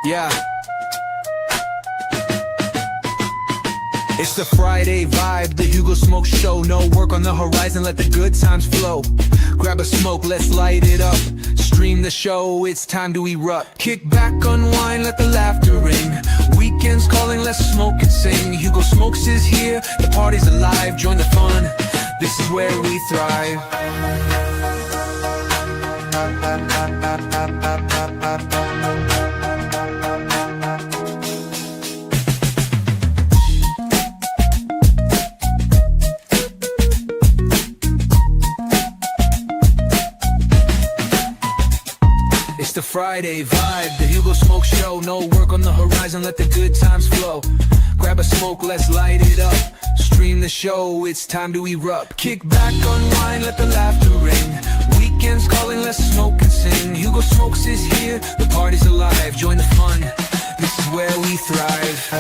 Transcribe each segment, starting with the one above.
Yeah. It's the Friday vibe, the Hugo Smoke Show. No work on the horizon, let the good times flow. Grab a smoke, let's light it up. Stream the show, it's time to erupt. Kick back, unwind, let the laughter ring. Weekends calling, let's smoke and sing. Hugo Smokes is here, the party's alive. Join the fun, this is where we thrive. It's the Friday vibe, the Hugo Smoke Show. No work on the horizon, let the good times flow. Grab a smoke, let's light it up. Stream the show, it's time to erupt. Kick back, unwind, let the laughter ring. Weekends calling, let's smoke and sing. Hugo Smokes is here, the party's alive. Join the fun, this is where we thrive.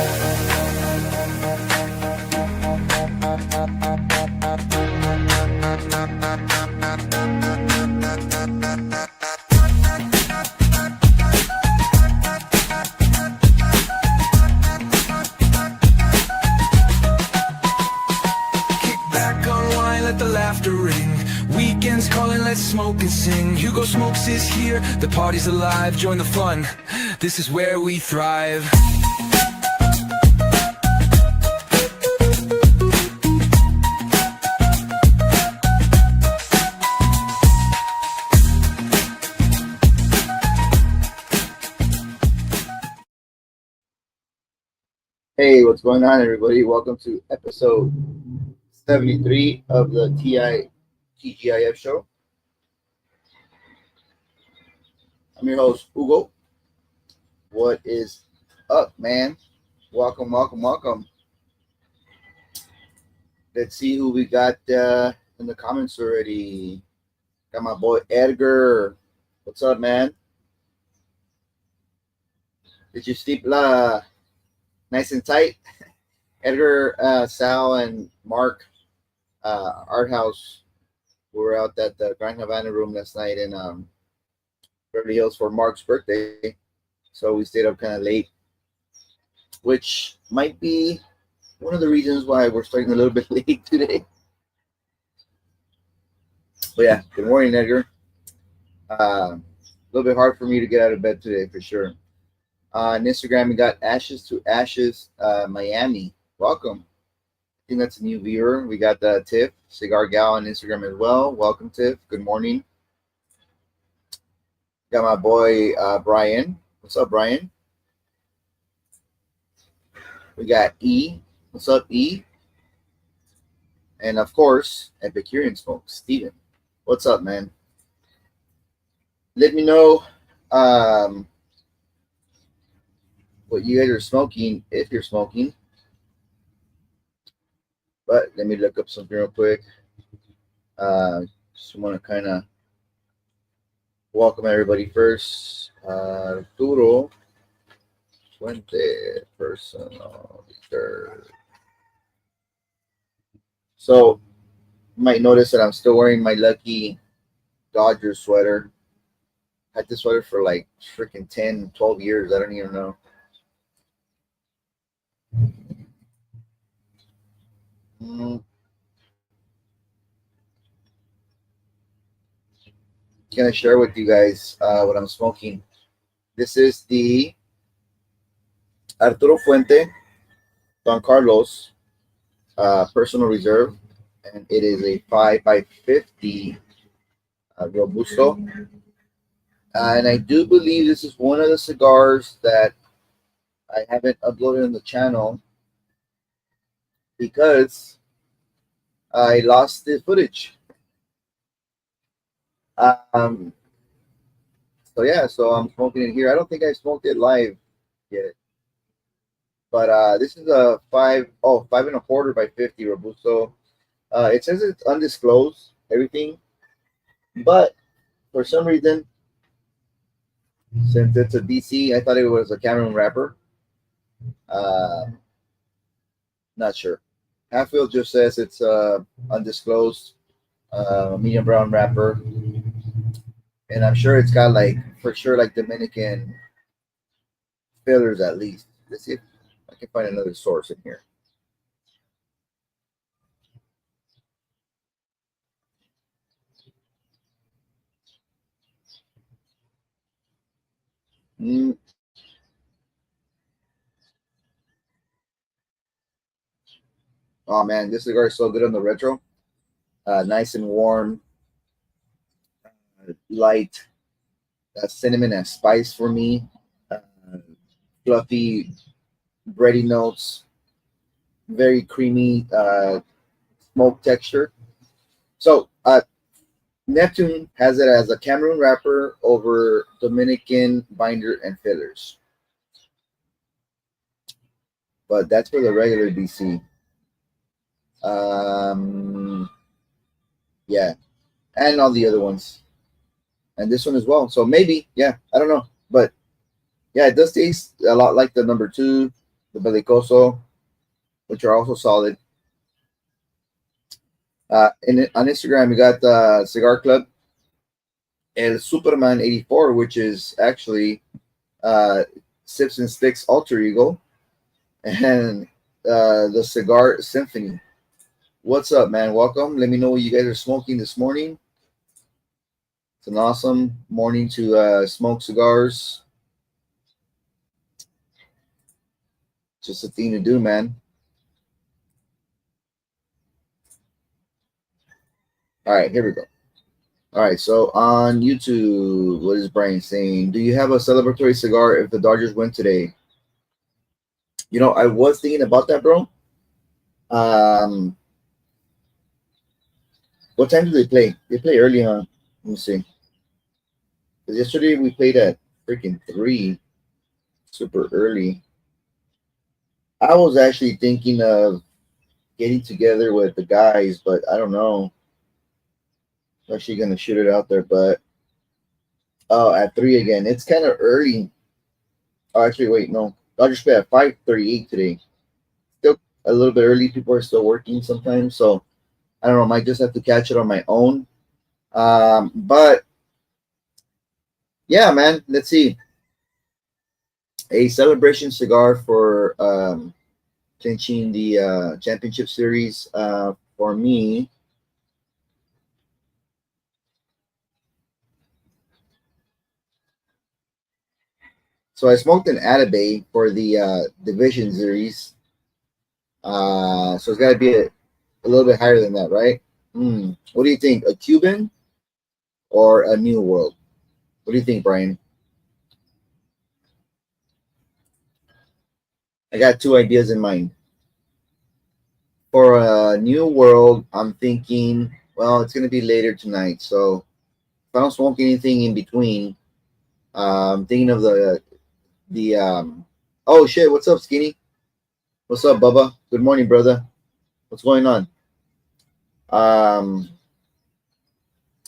Let the laughter ring. Weekends calling, let's smoke and sing. Hugo Smokes is here, the party's alive. Join the fun, this is where we thrive. Hey, what's going on, everybody? Welcome to episode 73 of the TGIF show. I'm your host, Hugo. What is up, man? Welcome, welcome, welcome. Let's see who we got in the comments already. Got my boy Edgar. What's up, man? Did you sleep nice and tight? Edgar, Sal, and Mark Art House. We were out at the Grand Havana room last night in Beverly Hills for Mark's birthday. So we stayed up kind of late, which might be one of the reasons why we're starting a little bit late today. But yeah, good morning, Edgar. A little bit hard for me to get out of bed today for sure. On Instagram, we got Ashes to Ashes Miami. Welcome. I think that's a new viewer. We got Tiff, Cigar Gal on Instagram as well. Welcome, Tiff. Good morning. Got my boy Brian. What's up, Brian? We got E. What's up, E? And of course, Epicurean Smoke, Steven. What's up, man? Let me know what you guys are smoking, if you're smoking. But let me look up something real quick. Just want to kind of welcome everybody first. Arturo Fuente, personal third. So you might notice that I'm still wearing my lucky Dodgers sweater. Had this sweater for like freaking 10, 12 years. I don't even know. Can I share with you guys what I'm smoking? This is the Arturo Fuente Don Carlos Personal Reserve, and it is a 5x50 Robusto. And I do believe this is one of the cigars that I haven't uploaded on the channel because I lost the footage. So yeah, so I'm smoking it here. I don't think I smoked it live yet, but this is a 5.25 by 50 Robusto. It says it's undisclosed, everything, but for some reason, since it's a DC, I thought it was a Cameron wrapper. Not sure. Halffield just says it's undisclosed, medium brown wrapper, and I'm sure it's got like for sure like Dominican fillers at least. Let's see if I can find another source in here. Mm. Oh man, this cigar is so good on the retro. Nice and warm, light, cinnamon and spice for me. Uh, Fluffy, bready notes, very creamy smoke texture. So Neptune has it as a Cameroon wrapper over Dominican binder and fillers, but that's for the regular DC. Yeah, and all the other ones, and this one as well. So maybe, yeah, I don't know, but yeah, it does taste a lot like the number two, the Belicoso, which are also solid. On Instagram, we got the Cigar Club El Superman 84, which is actually Sips and Sticks alter ego, and the Cigar Symphony. What's up, man? Welcome. Let me know what you guys are smoking this morning. It's an awesome morning to smoke cigars. Just a thing to do, man. All right, here we go. All right, so on YouTube, what is Brian saying? Do you have a celebratory cigar if the Dodgers win today? You know, I was thinking about that, bro. What time do they play? They play early, huh? Let me see. 'Cause yesterday we played at freaking 3, super early. I was actually thinking of getting together with the guys, but I don't know. I'm actually gonna shoot it out there, but oh, at 3 again. It's kind of early. Oh, actually, wait, no. Dodgers play at 5:38 today. Still a little bit early. People are still working sometimes, so I don't know. I might just have to catch it on my own. But yeah, man. Let's see. A celebration cigar for clinching the championship series. For me, so I smoked an Atabay for the division series. So it's got to be a little bit higher than that, right? What do you think? A Cuban or a New World? What do you think, Brian? I got two ideas in mind. For a New World, I'm thinking, well, it's going to be later tonight. So if I don't smoke anything in between, I'm thinking of the oh shit, what's up, Skinny? What's up, Bubba? Good morning, brother. What's going on? Um,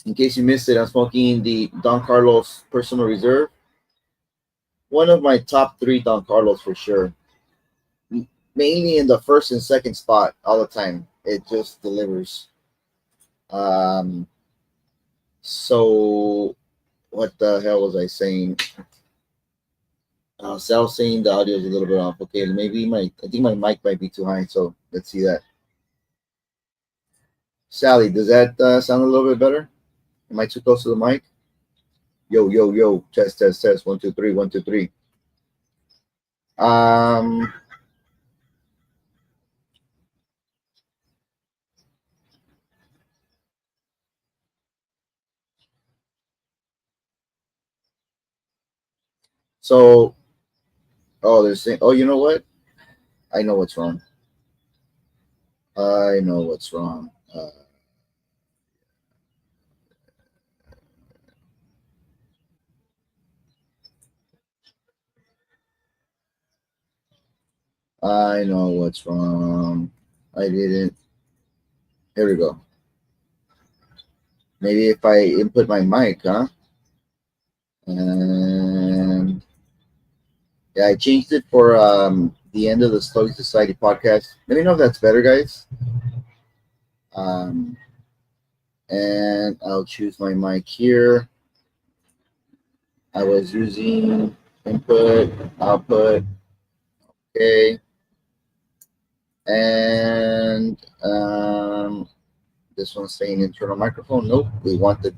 in case you missed it, I'm smoking the Don Carlos Personal Reserve. One of my top 3 Don Carlos for sure. Mainly in the first and second spot all the time. It just delivers. Um, so what the hell was I saying? Sal saying the audio is a little bit off. Okay, maybe I think my mic might be too high. So let's see that. Sally, does that sound a little bit better? Am I too close to the mic? Yo, yo, yo. Test, test, test. 1, 2, 3. 1, 2, 3. Um. So, oh, they're saying, oh, you know what? I know what's wrong. I know what's wrong. I know what's wrong. I didn't. Here we go. Maybe if I input my mic, huh? And yeah, I changed it for the end of the Stoic Society podcast. Let me know if that's better, guys. Um, and I'll choose my mic here. I was using input, output, okay. And this one's saying internal microphone. Nope, we want the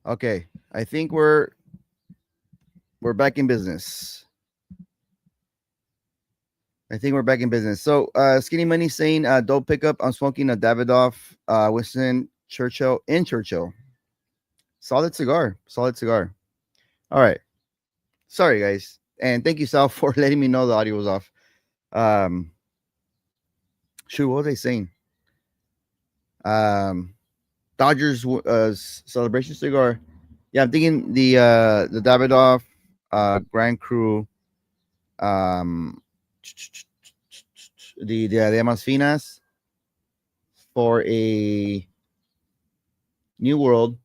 Okay, I think we're back in business. I think we're back in business. So, Skinny Money saying, "Don't pick up. I'm smoking a Davidoff, Winston Churchill in Churchill. Solid cigar. Solid cigar. All right. Sorry, guys, and thank you, Sal, for letting me know the audio was off. Um, shoot, what was I saying? Dodgers celebration cigar. Yeah, I'm thinking the Davidoff, Grand Cru, um, the Damas Finas for a New World.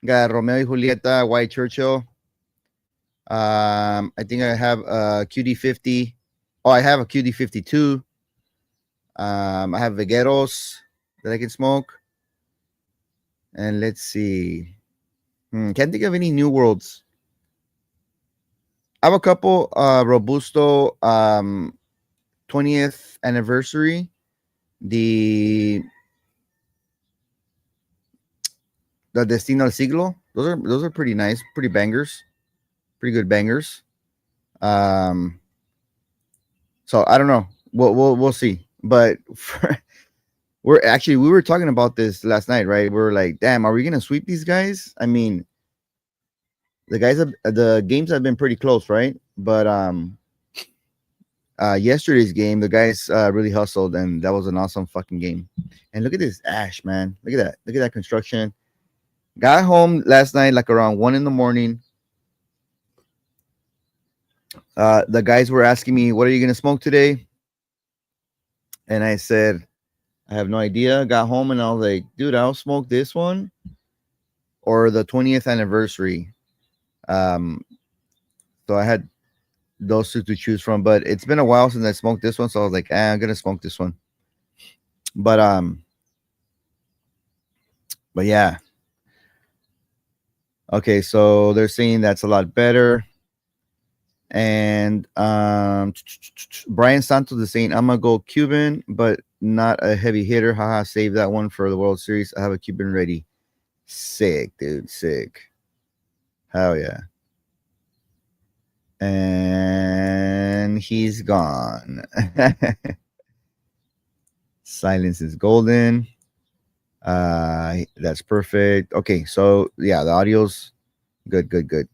Got Romeo y Julieta, White Churchill. I think I have a QD50. Oh, I have a QD52. I have Vegueros that I can smoke. And let's see. Can't think of any New Worlds. I have a couple Robusto 20th anniversary. The Destino del Siglo. Those are pretty nice, pretty bangers, pretty good bangers. So I don't know. We'll see. But we were talking about this last night, right? We were like, damn, are we gonna sweep these guys? I mean, the games have been pretty close, right? But yesterday's game, the guys really hustled, and that was an awesome fucking game. And look at this ash, man. Look at that. Look at that construction. Got home last night like around 1 a.m. The guys were asking me, "What are you gonna smoke today?" And I said, "I have no idea." Got home and I was like, "Dude, I'll smoke this one or the 20th anniversary." So I had those two to choose from, but it's been a while since I smoked this one, so I was like, I'm gonna smoke this one. But yeah. Okay, so they're saying that's a lot better. And Brian Santos is saying, I'm gonna go Cuban, but not a heavy hitter. Haha, save that one for the World Series. I have a Cuban ready. Sick, dude. Sick. Hell yeah. And he's gone. Silence is golden. That's perfect. Okay, so yeah, the audio's good, good, good.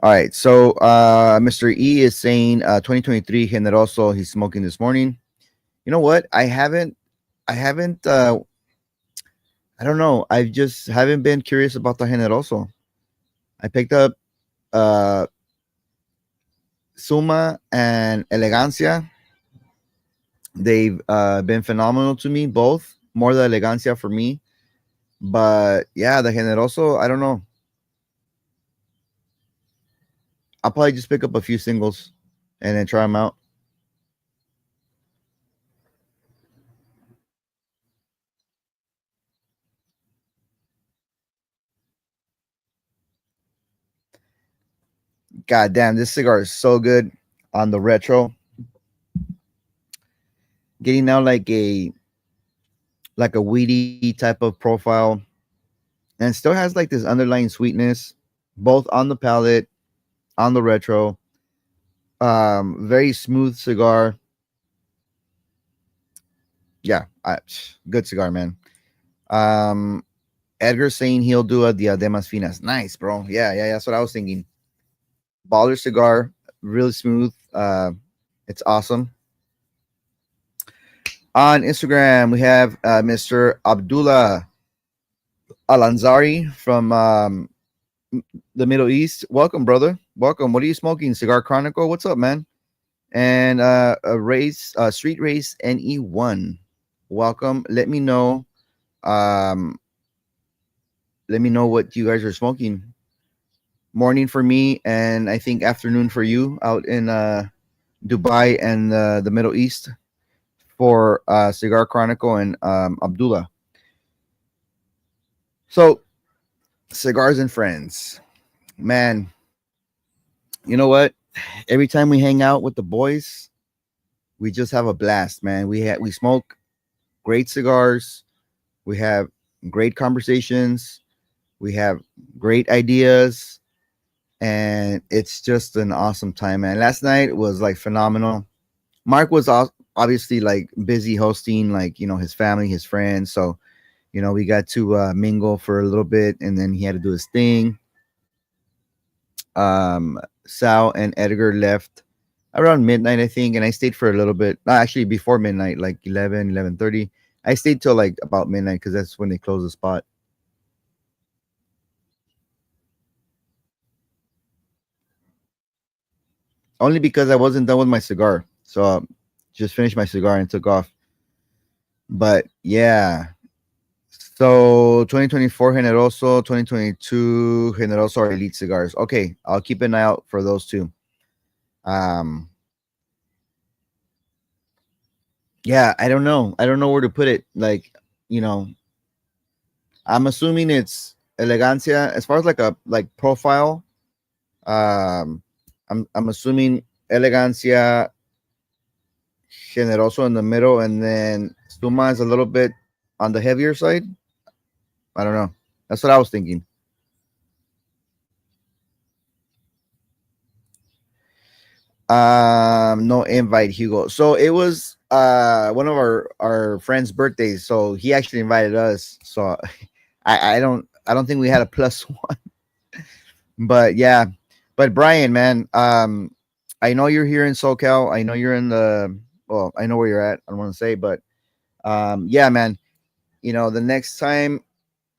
All right, so Mr. E is saying 2023 Generoso. He's smoking this morning. You know what? I don't know. I just haven't been curious about the Generoso. I picked up uh, Suma and Elegancia. They've been phenomenal to me, both. More the Elegancia for me. But yeah, the Generoso, I don't know. I'll probably just pick up a few singles and then try them out. God damn, this cigar is so good on the retro. Getting now like a weedy type of profile, and still has like this underlying sweetness, both on the palate, on the retro. Very smooth cigar. Yeah, good cigar, man. Um, Edgar saying he'll do a Diademas Finas. Nice, bro. Yeah, yeah, that's what I was thinking. Baller cigar, really smooth. It's awesome. On Instagram, we have Mr. Abdullah Alanzari from the Middle East. Welcome, brother. Welcome. What are you smoking? Cigar Chronicle. What's up, man? And a race, street race NE1. Welcome. Um, let me know what you guys are smoking. Morning for me, and I think afternoon for you out in Dubai and the Middle East for Cigar Chronicle and Abdullah. So, cigars and friends, man. You know what? Every time we hang out with the boys, we just have a blast, man. We smoke great cigars. We have great conversations. We have great ideas, and it's just an awesome time, man. Last night was like phenomenal. Mark was obviously like busy hosting, like his family, his friends. So we got to mingle for a little bit, and then he had to do his thing. Sal and Edgar left around midnight, I think, and I stayed for a little bit. Actually, before midnight, like 11:30. I stayed till like about midnight because that's when they close the spot. Only because I wasn't done with my cigar, so just finished my cigar and took off. But yeah, so 2024 Generoso, 2022 Generoso are elite cigars. Okay, I'll keep an eye out for those two. Um, yeah, I don't know. I don't know where to put it. Like, you know, I'm assuming it's elegancia as far as like profile. Um, I'm assuming elegancia, generoso in the middle, and then Stuma is a little bit on the heavier side. I don't know. That's what I was thinking. No invite, Hugo. So it was one of our friends' birthdays. So he actually invited us. So I don't think we had a plus one. But yeah. But Brian, man, I know you're here in SoCal. I know you're in the well, I know where you're at. I don't want to say, but yeah, man. The next time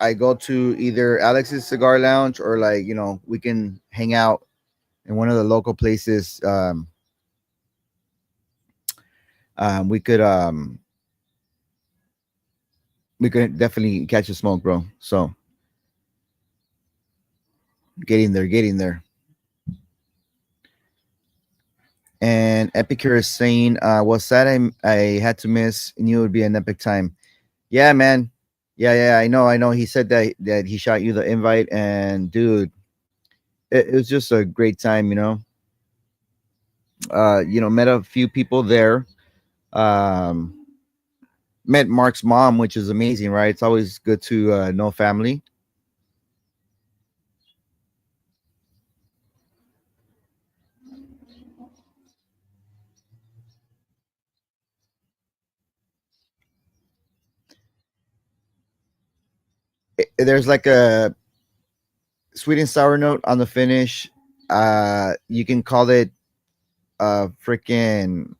I go to either Alex's Cigar Lounge or like, we can hang out in one of the local places. Um, we could um, we could definitely catch a smoke, bro. So getting there. And Epicure is saying, was sad I had to miss. Knew it would be an epic time. Yeah, man. Yeah, I know. He said that he shot you the invite, and dude, it was just a great time. Met a few people there. Um, met Mark's mom, which is amazing, right? It's always good to know family. There's like a sweet and sour note on the finish. You can call it freaking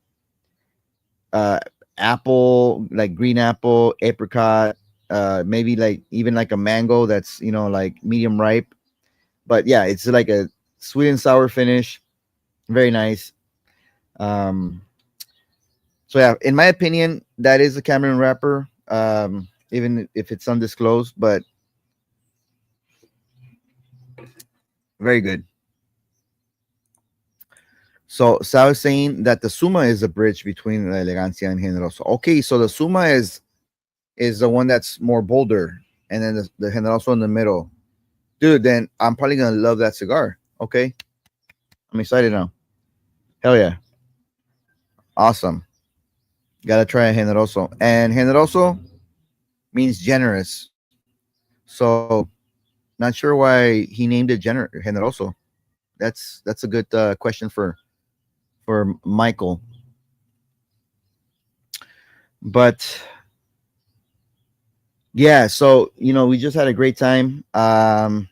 uh apple, like green apple, apricot, maybe like even like a mango that's like medium ripe. But yeah, it's like a sweet and sour finish. Very nice. Um, so yeah, in my opinion, that is a Cameron wrapper. Even if it's undisclosed, but very good. So Sal is saying that the Suma is a bridge between the Elegancia and Generoso. Okay, so the Suma is the one that's more bolder, and then the Generoso in the middle. Dude, then I'm probably gonna love that cigar. Okay, I'm excited now. Hell yeah. Awesome. Gotta try a generoso. And generoso means generous. So not sure why he named it generoso. That's a good question for Michael. But yeah, so we just had a great time. Well,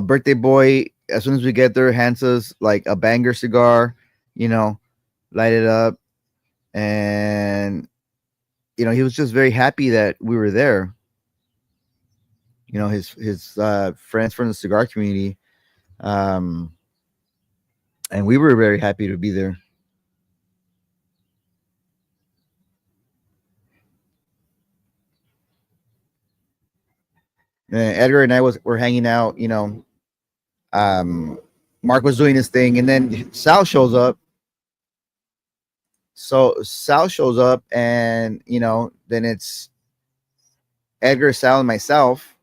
birthday boy, as soon as we get there, hands us like a banger cigar, you know, light it up, and he was just very happy that we were there. His friends from the cigar community, um, and we were very happy to be there. And Edgar and I were hanging out. Mark was doing his thing, and then Sal shows up. So Sal shows up, and then it's Edgar, Sal, and myself.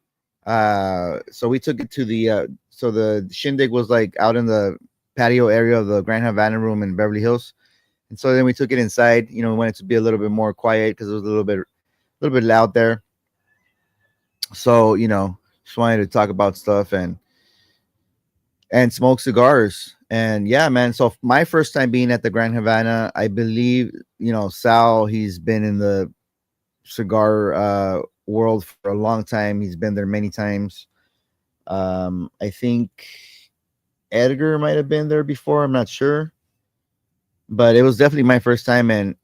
So we took it to the shindig was like out in the patio area of the Grand Havana room in Beverly Hills, and so then we took it inside. We wanted to be a little bit more quiet because it was a little bit loud there. So just wanted to talk about stuff and smoke cigars. And yeah, man. So my first time being at the Grand Havana, I believe Sal. He's been in the cigar world for a long time. He's been there many times. I think Edgar might have been there before. I'm not sure, but it was definitely my first time. And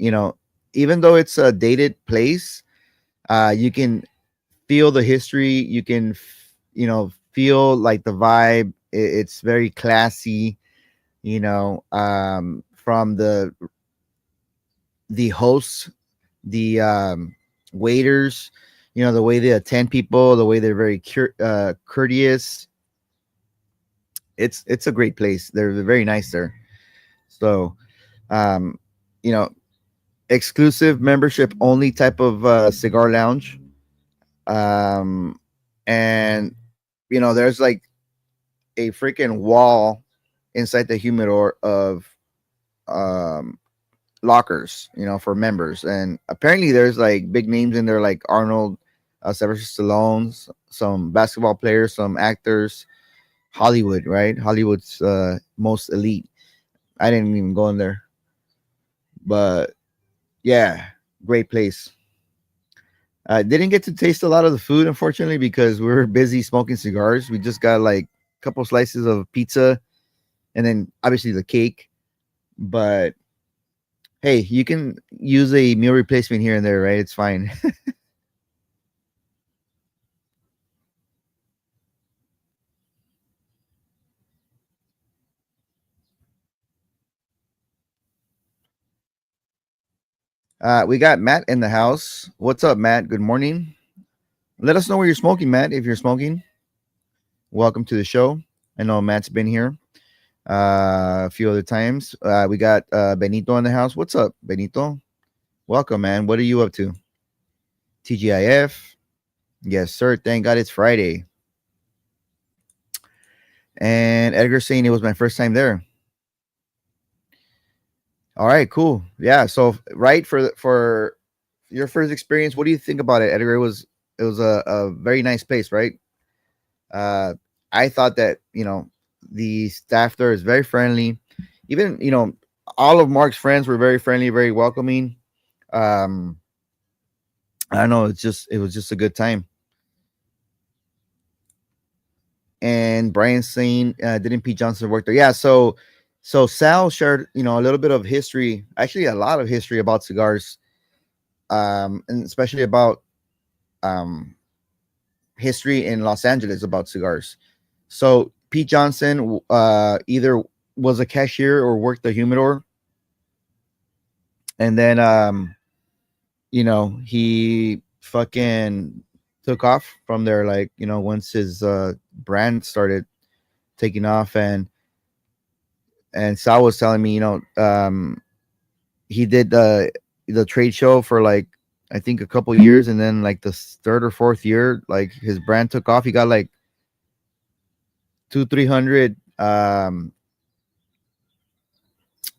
even though it's a dated place, you can feel the history. You can feel like the vibe. It's very classy. From the hosts, the waiters, the way they attend people, the way they're very courteous. It's a great place. They're very nice there. So, um, you know, exclusive membership only type of cigar lounge. Um, and there's like a freaking wall inside the humidor of um lockers, for members. And apparently there's like big names in there like Arnold, Sylvester Stallone, some basketball players, some actors, Hollywood, right? Hollywood's most elite. I didn't even go in there, but yeah, great place. I didn't get to taste a lot of the food, unfortunately, because we were busy smoking cigars. We just got like a couple slices of pizza and then obviously the cake. But hey, you can use a meal replacement here and there, right? It's fine. We got Matt in the house. What's up, Matt? Good morning. Let us know where you're smoking, Matt. If you're smoking, welcome to the show. I know Matt's been here a few other times. We got Benito in the house. What's up, Benito? Welcome, man. What are you up to? TGIF. Yes, sir. Thank God it's Friday. And Edgar saying it was my first time there. All right, cool. Yeah. So right for your first experience, what do you think about it, Edgar? It was a very nice place, right? Uh, I thought that the staff there is very friendly. Even all of Mark's friends were very friendly, very welcoming. Um, I don't know. It was just a good time. And Brian saying, didn't Pete Johnson work there? Yeah. So Sal shared a little bit of history, actually a lot of history about cigars, and especially about um history in Los Angeles about cigars. So Pete Johnson either was a cashier or worked the humidor, and then he fucking took off from there. Like once his brand started taking off, and Sal was telling me, he did the trade show for like I think a couple years, and then like the third or fourth year, like his brand took off. He got like 200-300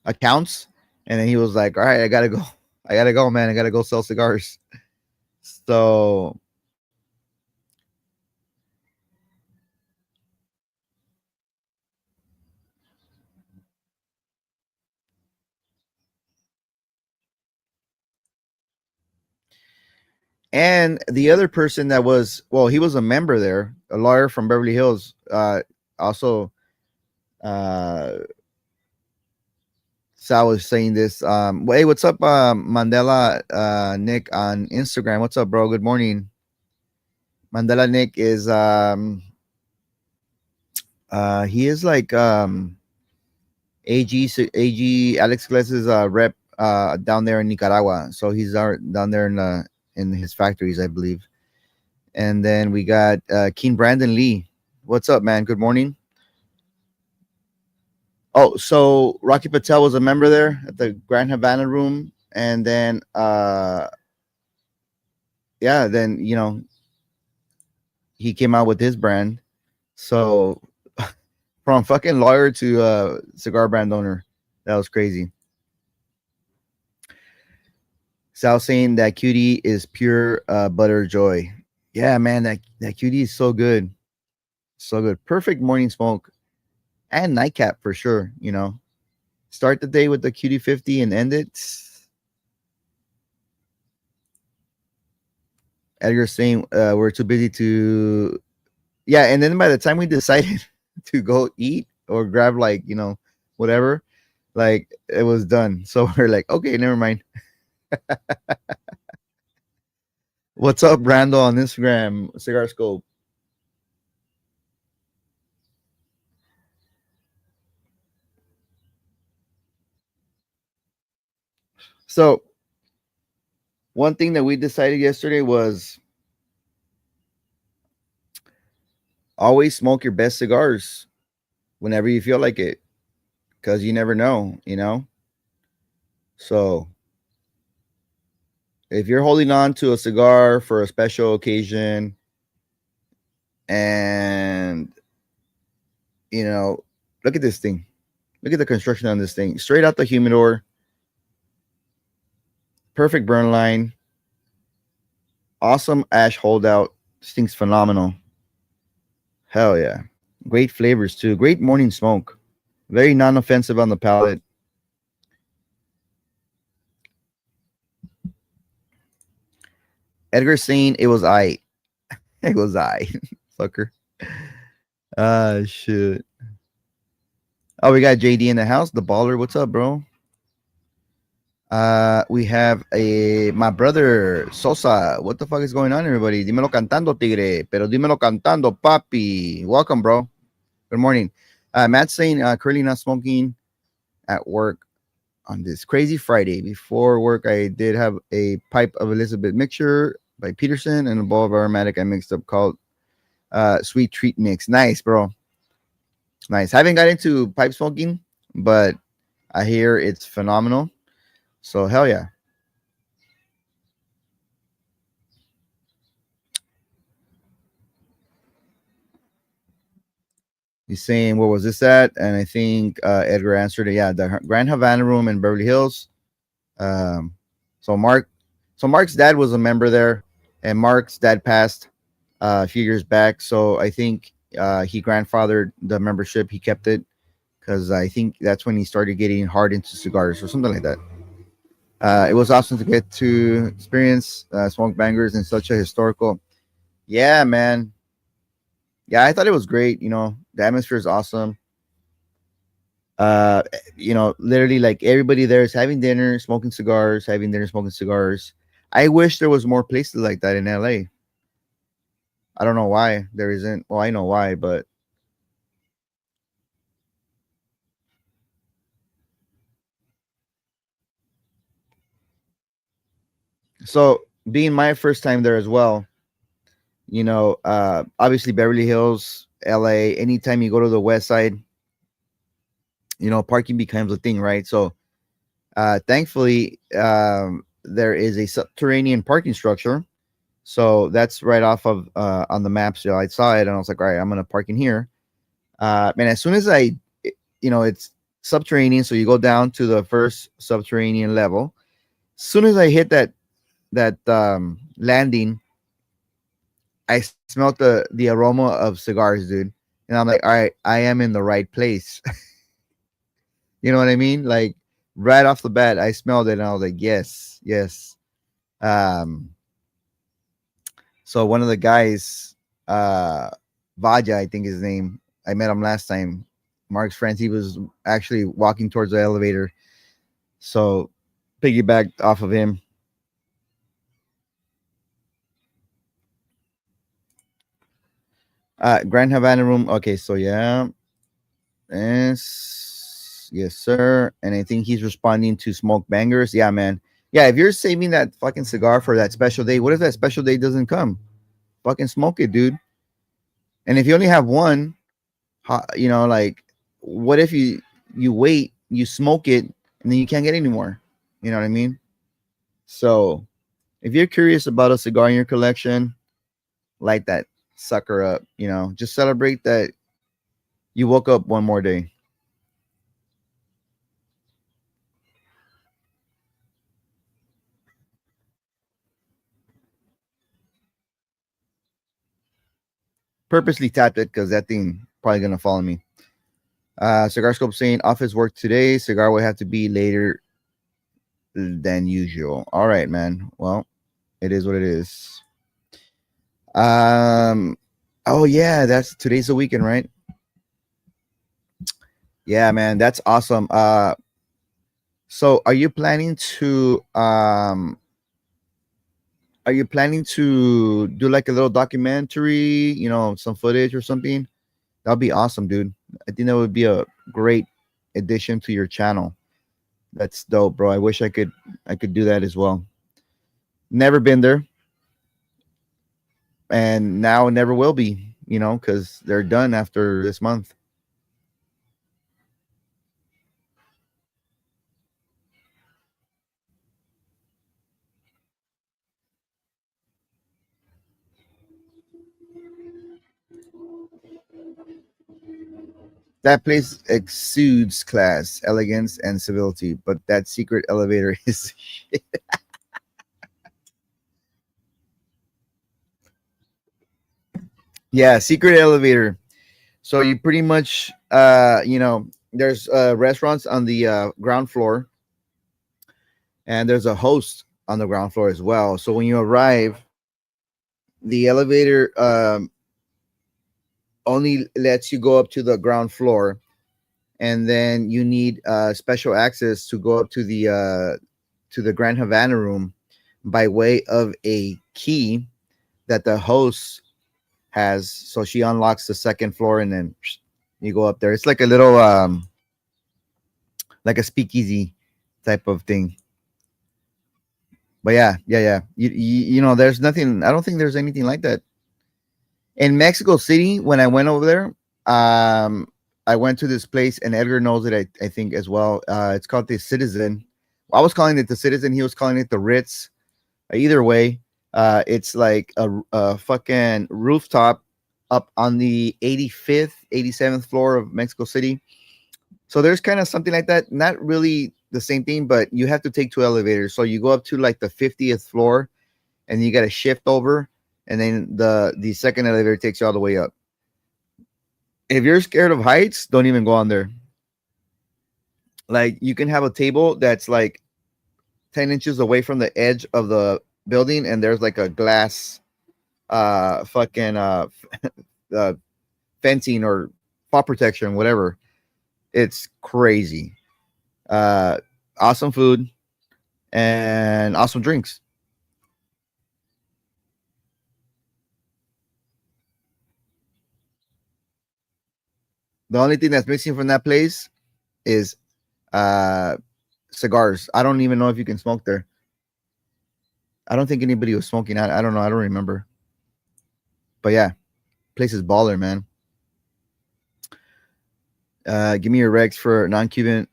accounts, and then he was like, "All right, I gotta go, man. I gotta go sell cigars." So and the other person that was, well, he was a member there, a lawyer from Beverly Hills, also Sal was saying this. Hey, what's up, Mandela Nick on Instagram? What's up, bro? Good morning. Mandela Nick is he is like AG Alex Iglesias rep down there in Nicaragua. So he's down there in his factories, I believe. And then we got Keen Brandon Lee. What's up, man? Good morning. Oh, so Rocky Patel was a member there at the Grand Havana room, and then yeah, then he came out with his brand. So from fucking lawyer to cigar brand owner, that was crazy. Sal saying that cutie is pure butter joy. Yeah, man, that cutie is so good, so good. Perfect morning smoke and nightcap for sure. Start the day with the cutie 50 and end it. Edgar saying we're too busy to, yeah, and then by the time we decided to go eat or grab like whatever, like it was done. So we're like, okay, never mind. What's up, Brando on Instagram, Cigar Scope? So one thing that we decided yesterday was always smoke your best cigars whenever you feel like it, because you never know. So if you're holding on to a cigar for a special occasion and look at this thing, look at the construction on this thing, straight out the humidor, perfect burn line, awesome ash holdout. This thing's phenomenal. Hell yeah. Great flavors too. Great morning smoke. Very non-offensive on the palate. Edgar saying it was I. It was I. Fucker. Shit. Oh, we got JD in the house. The baller. What's up, bro? We have my brother Sosa. What the fuck is going on, everybody? Dímelo cantando, tigre. Pero dímelo cantando, papi. Welcome, bro. Good morning. Matt's saying currently not smoking at work on this crazy Friday. Before work, I did have a pipe of Elizabeth mixture by Peterson and a bowl of aromatic I mixed up called Sweet Treat Mix. Nice, bro. Nice. Haven't got into pipe smoking, but I hear it's phenomenal. So hell yeah. He's saying, where was this at? And I think Edgar answered it. Yeah, the Grand Havana room in Beverly Hills. So Mark's dad was a member there, and Mark's dad passed a few years back. So I think he grandfathered the membership. He kept it because I think that's when he started getting hard into cigars or something like that. It was awesome to get to experience smoke bangers in such a historical. Yeah, man. Yeah, I thought it was great. The atmosphere is awesome. Literally like everybody there is having dinner, smoking cigars, having dinner, smoking cigars. I wish there was more places like that in LA. I don't know why there isn't. Well, I know why, but so being my first time there as well, obviously Beverly Hills, LA, anytime you go to the west side, parking becomes a thing, right? So thankfully, there is a subterranean parking structure. So that's right off of on the map. So I saw it and I was like, all right, I'm gonna park in here. And as soon as it's subterranean, so you go down to the first subterranean level. As soon as I hit that landing, I smelled the aroma of cigars, dude. And I'm like, all right, I am in the right place. You know what I mean? Like right off the bat, I smelled it and I was like, yes, yes. Um, so one of the guys, Vaja, I think his name, I met him last time. Mark's friends, he was actually walking towards the elevator. So piggybacked off of him. Grand Havana room. Okay, so yeah. Yes, sir. And I think he's responding to smoke bangers. Yeah, man. Yeah, if you're saving that fucking cigar for that special day, what if that special day doesn't come? Fucking smoke it, dude. And if you only have one, like, what if you wait, you smoke it, and then you can't get any more? You know what I mean? So, if you're curious about a cigar in your collection, light that sucker up. Just celebrate that you woke up one more day. Purposely tapped it because that thing probably gonna follow me. Cigar Scope saying office work today. Cigar will have to be later than usual. All right, man. Well, it is what it is. Oh yeah, that's today's the weekend, right? Yeah, man, that's awesome. So are you planning to do like a little documentary, some footage or something? That'll be awesome, dude. I think that would be a great addition to your channel. That's dope, bro. I wish I could do that as well. Never been there, and now never will be, because they're done after this month. That place exudes class, elegance, and civility, but that secret elevator is yeah, secret elevator. So you pretty much there's restaurants on the ground floor, and there's a host on the ground floor as well. So when you arrive, the elevator only lets you go up to the ground floor, and then you need special access to go up to the Grand Havana room by way of a key that the host has. So she unlocks the second floor, and then you go up there. It's like a little like a speakeasy type of thing. But yeah, yeah, yeah. There's nothing. I don't think there's anything like that in Mexico City. When I went over there, I went to this place, and Edgar knows it. I think as well. It's called the Citizen. I was calling it the Citizen. He was calling it the Ritz. Either way, it's like a fucking rooftop up on the 85th, 87th floor of Mexico City. So there's kind of something like that. Not really the same thing, but you have to take two elevators. So you go up to like the 50th floor, and you got to shift over, and then the second elevator takes you all the way up. If you're scared of heights, don't even go on there. Like you can have a table that's like 10 inches away from the edge of the building, and there's like a glass fucking fencing or fall protection, whatever. It's crazy. Awesome food and awesome drinks. The only thing that's missing from that place is uh cigars. I don't even know if you can smoke there. I don't think anybody was smoking. I don't know. I don't remember. But yeah, place is baller, man. Give me your regs for non-Cuban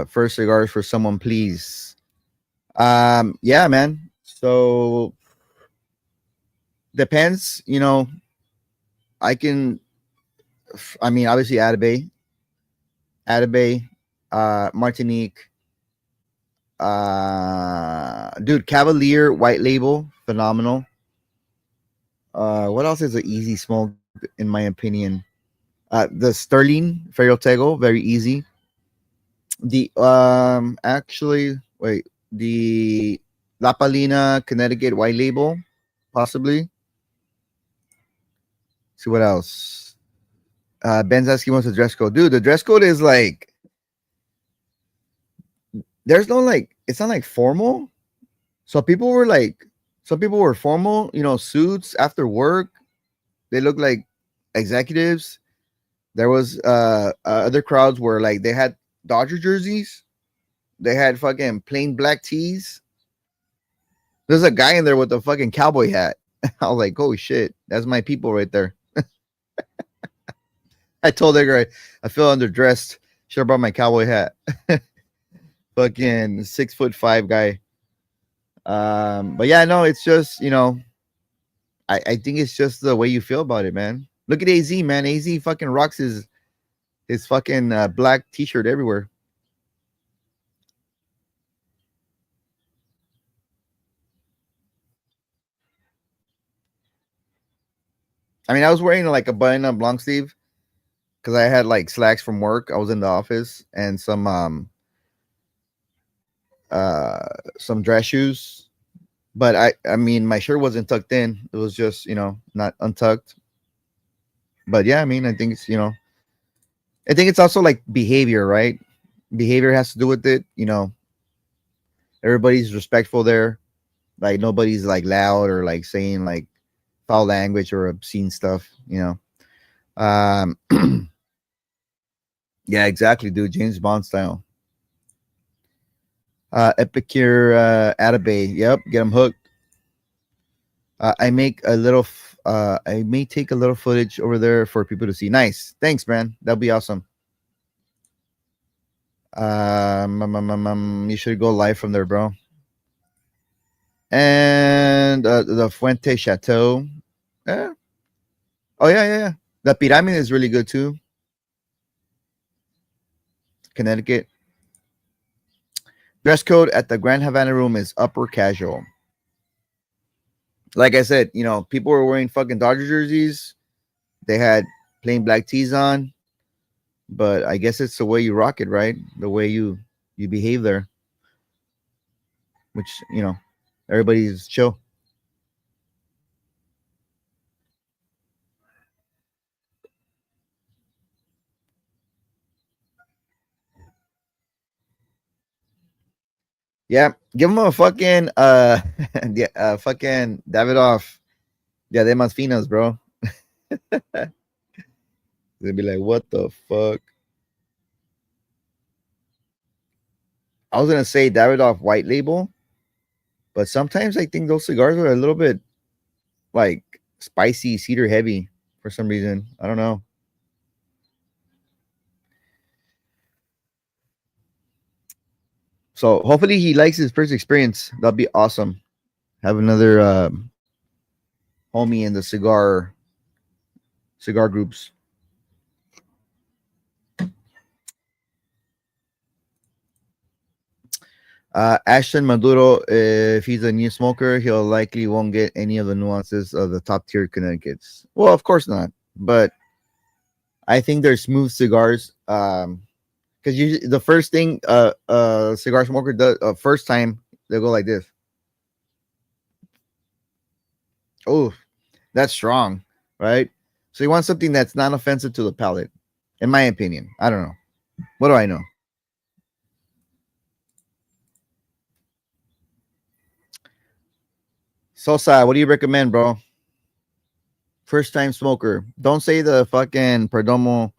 first cigars for someone, please. Yeah, man. So depends. I can I mean, obviously Atabey, Martinique, dude, Cavalier White Label, phenomenal. What else is an easy smoke in my opinion? The Sterling Ferrotego, very easy. The actually wait, the La Palina Connecticut White Label, possibly. See what else. Ben's asking what's the dress code. Dude, the dress code is like there's no like it's not like formal. So people were like some people were formal, suits after work. They look like executives. There was other crowds where like they had Dodger jerseys. They had fucking plain black tees. There's a guy in there with a fucking cowboy hat. I was like, holy shit, that's my people right there. I told that guy, I feel underdressed. Should have brought my cowboy hat. Fucking 6'5" guy. But yeah, no, it's just I think it's just the way you feel about it, man. Look at AZ, man. AZ fucking rocks his fucking black t-shirt everywhere. I mean, I was wearing like a button-up long sleeve because I had like slacks from work. I was in the office and some dress shoes. But I mean, my shirt wasn't tucked in. It was just not untucked. But yeah, I mean, I think it's also like behavior, right? Behavior has to do with it. Everybody's respectful there. Like nobody's like loud or like saying like foul language or obscene stuff. Um, yeah, exactly, dude. James Bond style. Epicure Atabay. Yep, get him hooked. I may take a little footage over there for people to see. Nice, thanks, man. That'll be awesome. You should go live from there, bro. And the Fuente Chateau. Yeah. Oh yeah. The Pyramid is really good too. Connecticut. Dress code at the Grand Havana Room is upper casual. Like I said, people were wearing fucking Dodger jerseys. They had plain black tees on. But I guess it's the way you rock it, right? The way you behave there. Which, everybody's chill. Yeah, give him a fucking yeah, fucking Davidoff. Yeah, they must finas, bro. They'd be like, what the fuck? I was gonna say Davidoff White Label, but sometimes I think those cigars are a little bit like spicy, cedar heavy for some reason. I don't know. So hopefully he likes his first experience. That'll be awesome. Have another homie in the cigar groups. Ashton Maduro, if he's a new smoker, he'll likely won't get any of the nuances of the top tier Connecticut's. Well, of course not, but I think they're smooth cigars. Because usually the first thing cigar smoker does first time they'll go like this. Oh, that's strong, right? So you want something that's not offensive to the palate, in my opinion. I don't know. What do I know? Sosa, what do you recommend, bro? First time smoker. Don't say the fucking Perdomo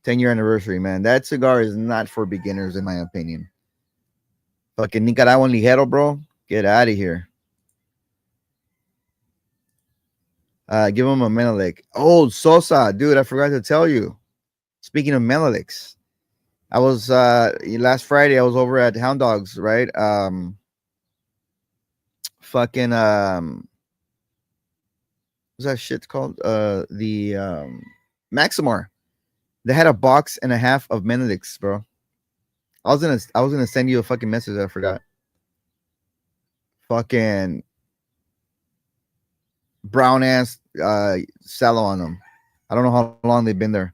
10-year anniversary, man. That cigar is not for beginners, in my opinion. Fucking Nicaraguan Ligero, bro. Get out of here. Give him a Menelik. Oh, Sosa, dude, I forgot to tell you. Speaking of Meneliks, I was last Friday, I was over at Hound Dogs, right? Fucking what's that shit called? The Maximar. They had a box and a half of Menelik's, bro. I was gonna send you a fucking message. I forgot. Fucking brown ass sallow on them. I don't know how long they've been there.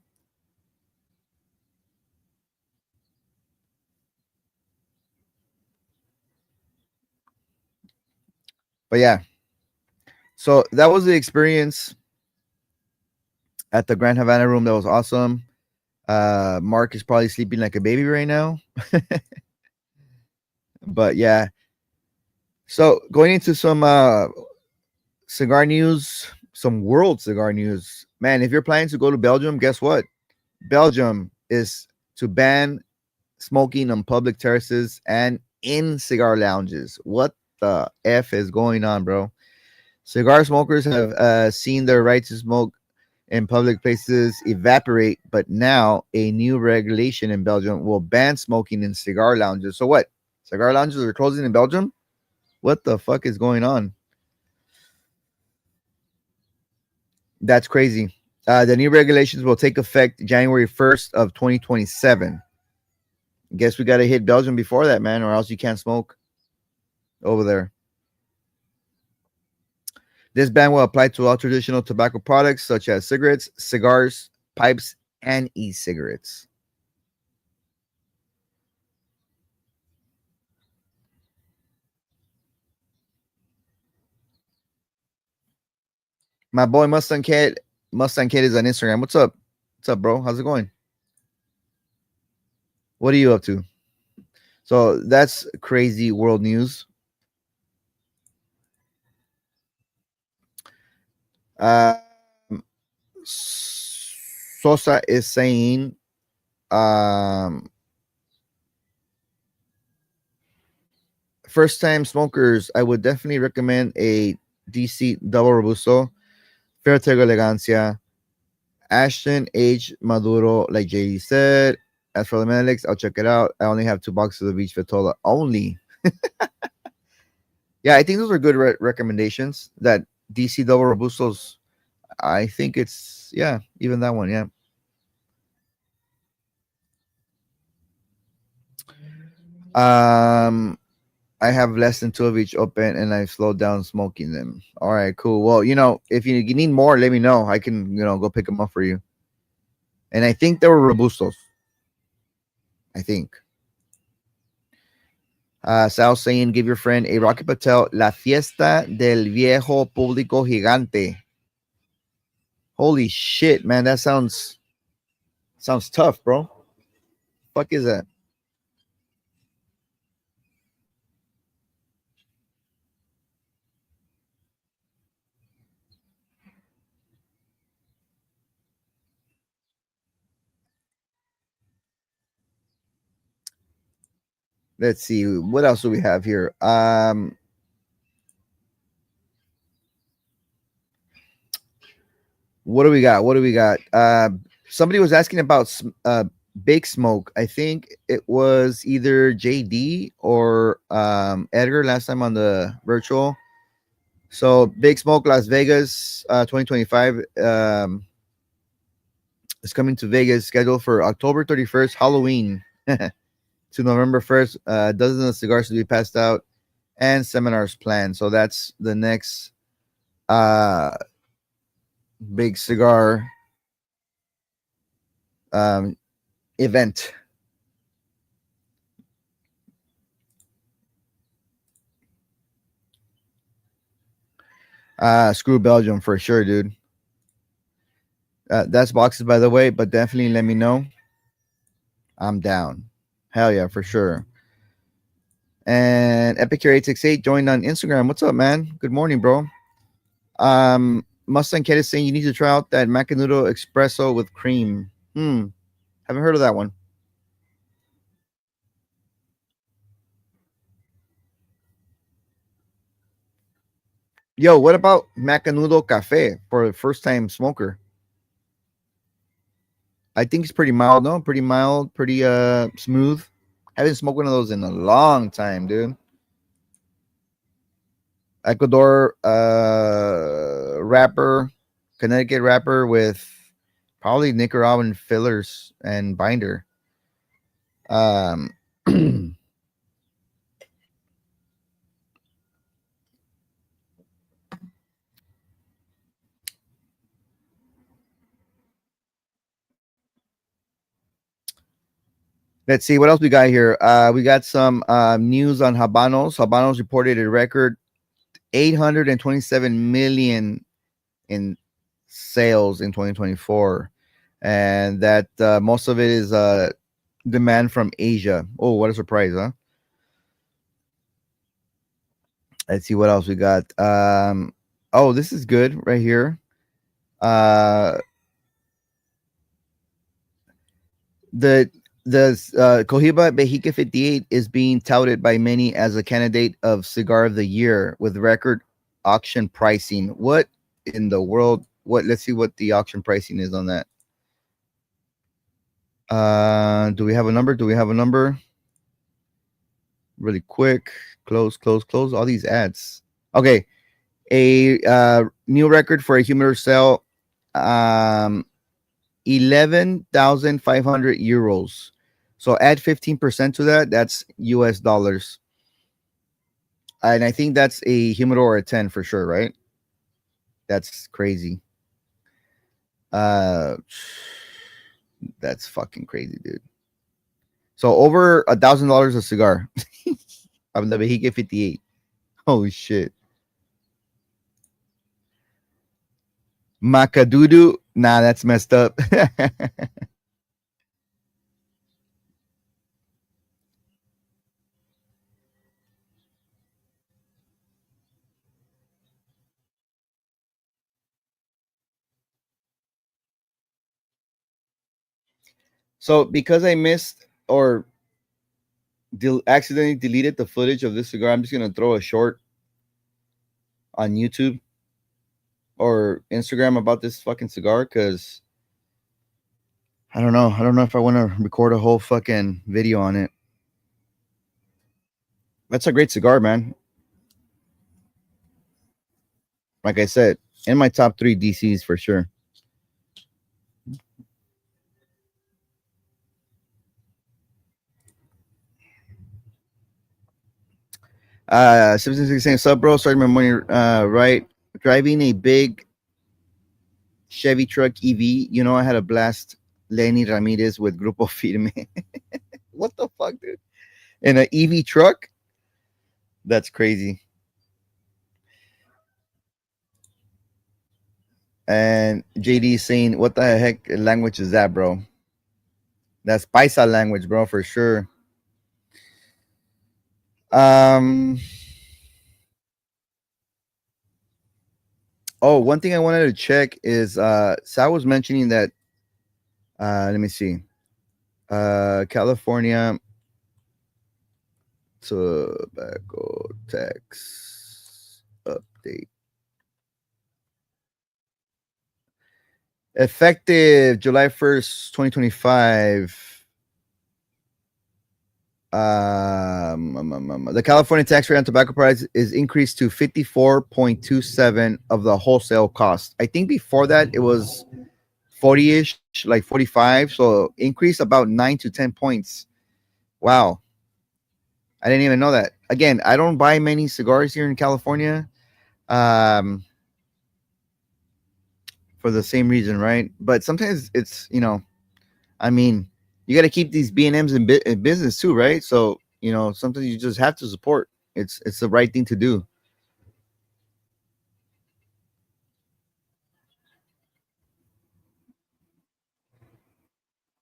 But yeah, so that was the experience at the Grand Havana room. That was awesome. Mark is probably sleeping like a baby right now. But yeah, so going into some cigar news, some world cigar news. Man, if you're planning to go to Belgium, guess what? Belgium is to ban smoking on public terraces and in cigar lounges. What the F is going on, bro? Cigar smokers have seen their right to smoke in public places evaporate, but now a new regulation in Belgium will ban smoking in cigar lounges. So what? Cigar lounges are closing in Belgium? What the fuck is going on? That's crazy. The new regulations will take effect January 1st of 2027. Guess we got to hit Belgium before that, man, or else you can't smoke over there. This ban will apply to all traditional tobacco products such as cigarettes, cigars, pipes, and e-cigarettes. My boy Mustang Kid is on Instagram. What's up? What's up, bro? How's it going? What are you up to? So that's crazy world news. Sosa is saying first time smokers, I would definitely recommend a DC Double Robusto, Fertego Elegancia, Ashton H. Maduro, like JD said. As for the Menelik's, I'll check it out. I only have 2 boxes of each Vitola only. Yeah, I think those are good recommendations. That DC Double Robustos, I think it's, yeah, even that one, yeah. I have less than 2 of each open and I've slowed down smoking them. All right, cool. Well, if you need more, let me know. I can, go pick them up for you. And I think they were Robustos. I think. Sal saying, give your friend a Rocky Patel, La Fiesta del Viejo Público Gigante. Holy shit, man. That sounds tough, bro. Fuck is that? Let's see. What else do we have here? What do we got? Somebody was asking about Big Smoke. I think it was either JD or Edgar last time on the virtual. So Big Smoke Las Vegas 2025 is coming to Vegas, scheduled for October 31st, Halloween, to November 1st. Dozens of cigars to be passed out and seminars planned. So that's the next big cigar event. Screw Belgium for sure, dude. That's boxes, by the way, but definitely let me know. I'm down. Hell yeah, for sure. And Epicure868 joined on Instagram. What's up, man? Good morning, bro. Mustang Kid is saying you need to try out that Macanudo Espresso with cream. Haven't heard of that one. Yo, what about Macanudo Cafe for a first time smoker? I think it's pretty mild, no? Pretty mild, pretty smooth. Haven't smoked one of those in a long time, dude. Ecuador wrapper, Connecticut wrapper with Probably Nicaraguan fillers and binder. Um, let's see what else we got here. We got some news on Habanos. Habanos reported a record 827 million in sales in 2024, and that most of it is demand from Asia. Oh, what a surprise, huh? Let's see what else we got. Oh, this is good right here. Uh, the Cohiba Bejica 58 is being touted by many as a candidate of cigar of the year with record auction pricing. What in the world? What? Let's see what the auction pricing is on that. Do we have a number? Do we have a number? Really quick. Close. All these ads. Okay. A new record for a humidor sale. 11,500 euros. So add 15% to that. That's US dollars. And I think that's a humidor at 10 for sure, right? That's crazy. That's fucking crazy, dude. So over $1,000 a cigar. I'm the Vejiga 58. Holy shit. Macadudu. Nah, that's messed up. So because I missed or accidentally deleted the footage of this cigar, I'm just gonna throw a short on YouTube or Instagram about this fucking cigar because I don't know. I don't know if I want to record a whole fucking video on it. That's a great cigar, man. Like I said, in my top 3 DCs for sure. Saying, sub bro, starting my morning right. Driving a big Chevy truck EV. You know, I had a blast. Lenny Ramirez with Grupo Firme. What the fuck, dude? In an EV truck? That's crazy. And JD saying, what the heck language is that, bro? That's Paisa language, bro, for sure. Oh, one thing I wanted to check is Sal was mentioning that let me see. California tobacco tax update. Effective July 1st, 2025. The California tax rate on tobacco price is increased to 54.27 of the wholesale cost. I think before that it was 40-ish, like 45. So increase about 9 to 10 points. Wow. I didn't even know that. Again, I don't buy many cigars here in California. For the same reason, right? But sometimes it's, I mean, you got to keep these B&Ms in business too, right? So, sometimes you just have to support. It's the right thing to do.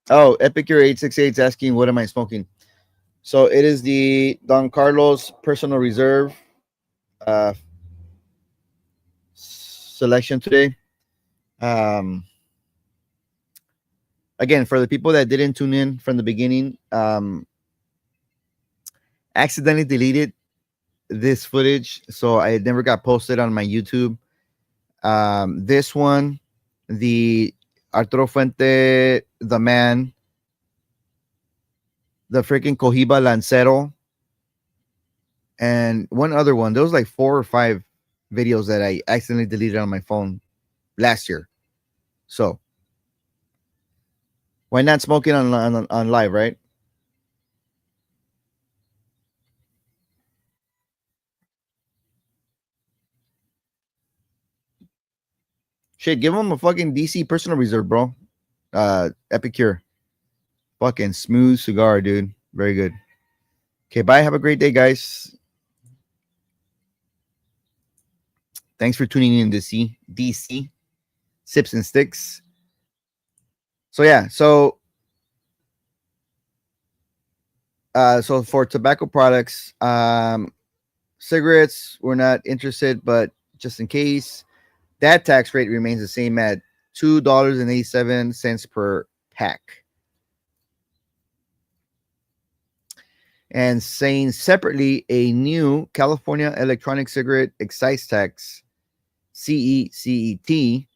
Oh, Epicure 868 is asking, what am I smoking? So it is the Don Carlos Personal Reserve selection today. Again, for the people that didn't tune in from the beginning, accidentally deleted this footage, so I never got posted on my YouTube. This one, the Arturo Fuente, the man, the freaking Cohiba Lancero, and one other one. There was like 4 or 5 videos that I accidentally deleted on my phone last year. So Why not smoking on live, right? Shit, give him a fucking DC personal reserve, bro. Epicure. Fucking smooth cigar, dude. Very good. Okay, bye. Have a great day, guys. Thanks for tuning in to DC Sips and Sticks. So yeah, so for tobacco products, cigarettes, we're not interested, but just in case, that tax rate remains the same at $2.87 per pack. And saying separately, a new California electronic cigarette excise tax, CECET,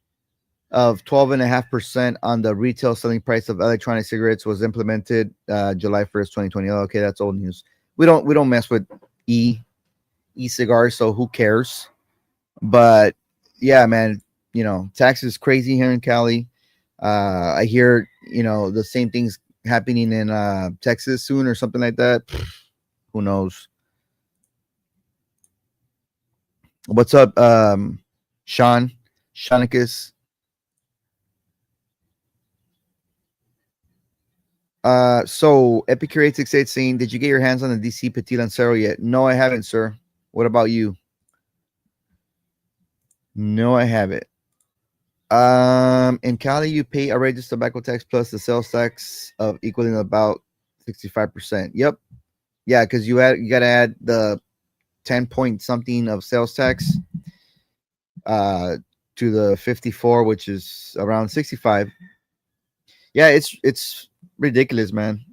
of 12.5% on the retail selling price of electronic cigarettes was implemented July 1st, 2020. Oh, okay, that's old news. We don't mess with e-cigars, so who cares? But yeah, man, tax is crazy here in Cali. I hear, the same things happening in Texas soon or something like that. Who knows? What's up, Sean? Shaunicus? So Epicure 868 saying, did you get your hands on the DC Petit Lancero yet? No, I haven't, sir. What about you? No, I haven't. In Cali, you pay a registered tobacco tax plus the sales tax of equaling about 65%. Yep. Yeah, because you gotta add the 10 point something of sales tax to the 54, which is around 65. Yeah, it's ridiculous, man.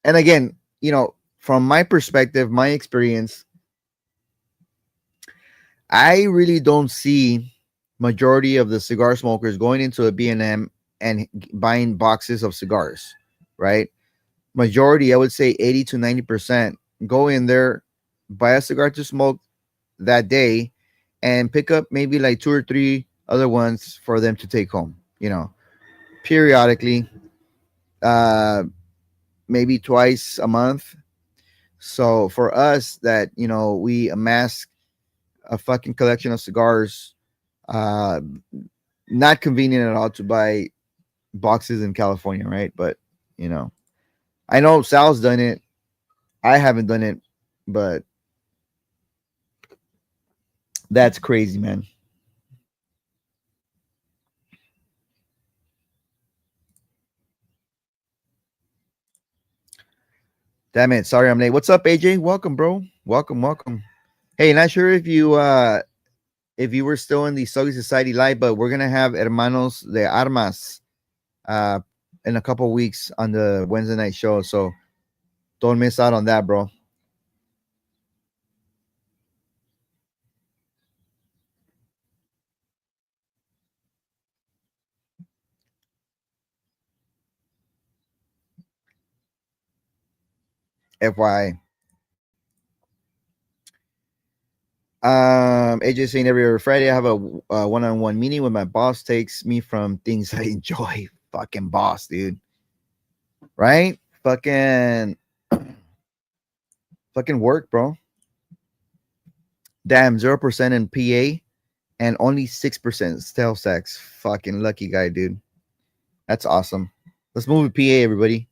And again, from my perspective, my experience, I really don't see majority of the cigar smokers going into a B&M and buying boxes of cigars, right? Majority, I would say 80 to 90%, go in there, buy a cigar to smoke that day, and pick up maybe like 2 or 3 other ones for them to take home, periodically, maybe twice a month. So for us that, we amass a fucking collection of cigars, uh, not convenient at all to buy boxes in California, right? But, I know Sal's done it. I haven't done it, but that's crazy, man. Damn it. Sorry I'm late. What's up, AJ? Welcome, bro. Welcome. Hey, not sure if you were still in the Soggy Society live, but we're gonna have Hermanos de Armas in a couple weeks on the Wednesday night show. So don't miss out on that, bro. FYI. AJ saying every Friday I have a one-on-one meeting with my boss. Takes me from things I enjoy. Fucking boss, dude. Right? Fucking work, bro. Damn, 0% in PA and only 6% sales tax. Fucking lucky guy, dude. That's awesome. Let's move to PA, everybody.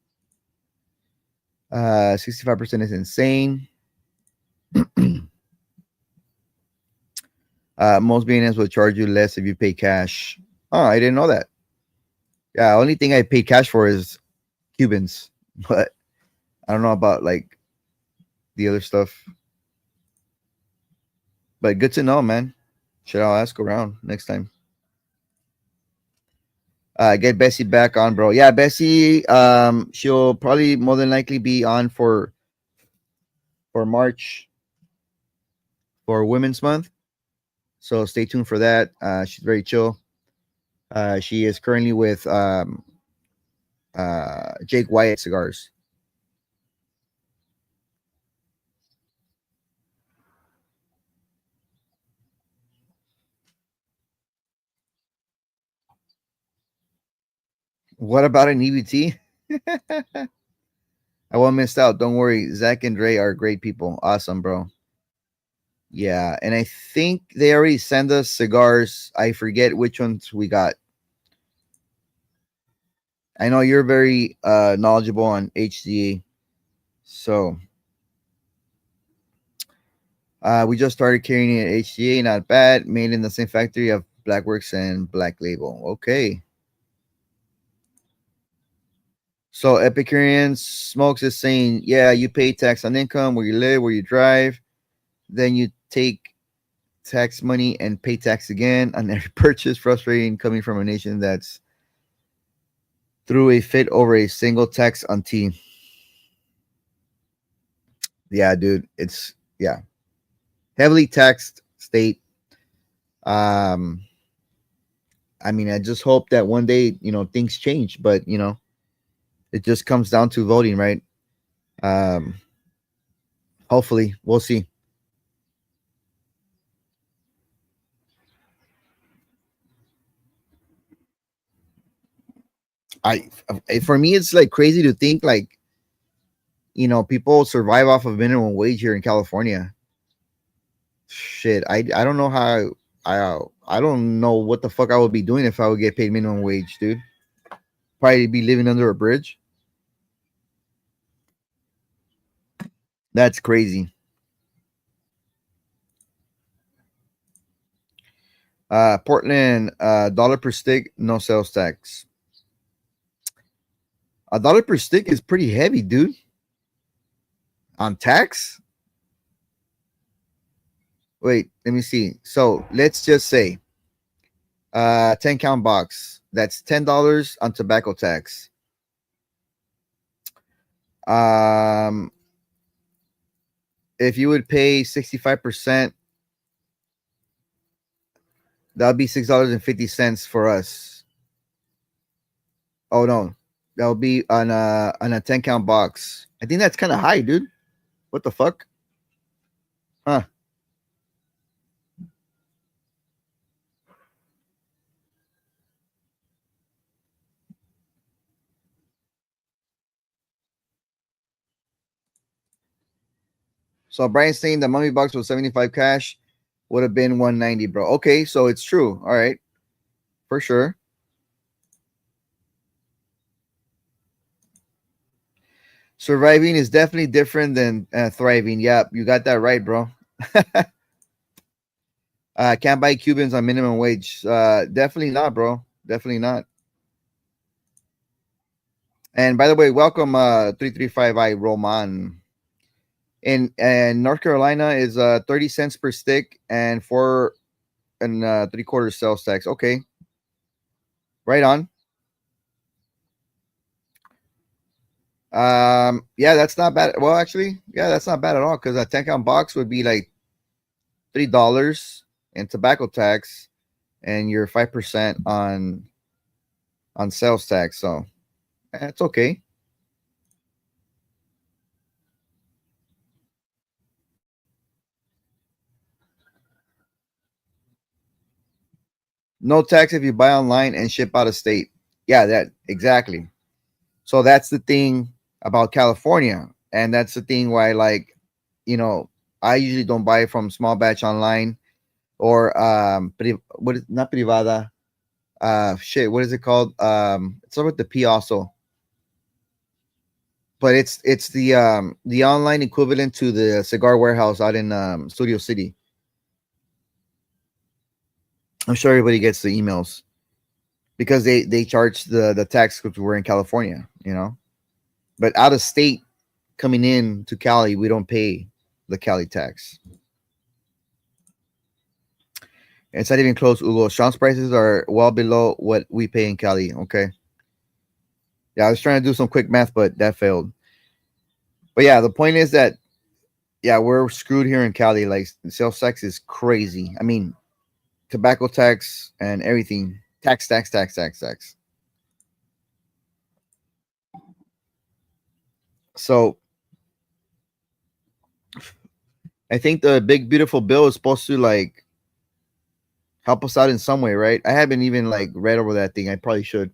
65% is insane. Most BNS will charge you less if you pay cash. Oh, I didn't know that. Yeah, only thing I pay cash for is Cubans, but I don't know about like the other stuff. But good to know, man. Should I'll ask around next time. Get Bessie back on, bro. Yeah, Bessie. She'll probably more than likely be on for March for Women's Month. So stay tuned for that. She's very chill. She is currently with Jake Wyatt Cigars. What about an EBT? I won't miss out. Don't worry. Zach and Dre are great people. Awesome, bro. Yeah, and I think they already sent us cigars. I forget which ones we got. I know you're very knowledgeable on HDA. So we just started carrying it at HDA, not bad. Made in the same factory of Blackworks and Black Label. Okay. So Epicurean Smokes is saying, yeah, you pay tax on income where you live, where you drive. Then you take tax money and pay tax again on every purchase. Frustrating coming from a nation that's threw a fit over a single tax on tea. Yeah, dude. It's yeah. Heavily taxed state. Um I mean, I just hope that one day, things change, but it just comes down to voting, right? Um Hopefully, we'll see. I For me it's like crazy to think like, people survive off of minimum wage here in California. Shit, I don't know how I don't know what the fuck I would be doing if I would get paid minimum wage, dude. Probably be living under a bridge. That's crazy. Portland, dollar per stick, no sales tax. A dollar per stick is pretty heavy, dude. On tax? Wait, let me see. So let's just say 10 count box. That's $10 on tobacco tax. Um if you would pay 65%, that would be $6.50 for us. Oh no. That would be on a 10 count box. I think that's kind of high, dude. What the fuck? Huh. So Brian's saying the mummy box was 75 cash, would have been 190, bro. Okay, so it's true. All right. For sure. Surviving is definitely different than thriving. Yep, you got that right, bro. Can't buy Cubans on minimum wage. Definitely not, bro. Definitely not. And by the way, welcome 335I Roman. In North Carolina is 30 cents per stick and 4 3/4 sales tax. Okay. Right on. Yeah, that's not bad. Well, actually, yeah, that's not bad at all because a 10 count box would be like $3 in tobacco tax and you're 5% on sales tax. So it's okay. No tax if you buy online and ship out of state. Yeah, that exactly. So that's the thing about California. And that's the thing why, like, you know, I usually don't buy from small batch online or what is not privada. Shit, what is it called? It's over with the P also. But it's the online equivalent to the cigar warehouse out in Studio City. I'm sure everybody gets the emails because they charge the tax because we're in California, But out of state coming in to Cali, we don't pay the Cali tax. It's not even close, Ugo. Sean's prices are well below what we pay in Cali. Okay. Yeah, I was trying to do some quick math, but that failed. But yeah, the point is that yeah, we're screwed here in Cali. Like sales tax is crazy. I mean, tobacco tax and everything. Tax, tax, tax, tax, tax. So I think the big beautiful bill is supposed to like help us out in some way, right? I haven't even like read over that thing. I probably should.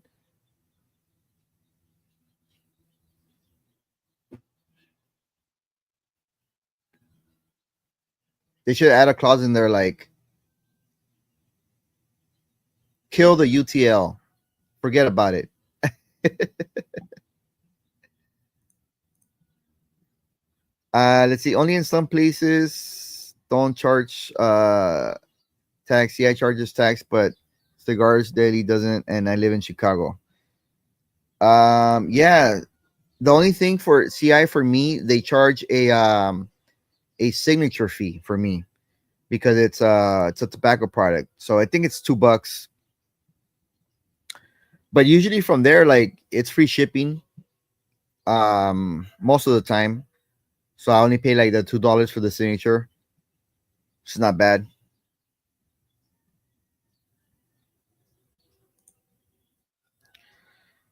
They should add a clause in there like kill the UTL. Forget about it. Let's see. Only in some places don't charge tax. Yeah, charges tax, but Cigars Daily doesn't, and I live in Chicago. Yeah. The only thing for CI for me, they charge a signature fee for me because it's a tobacco product. So I think it's $2. But usually from there, like it's free shipping. Most of the time. So I only pay like the $2 for the signature. It's not bad.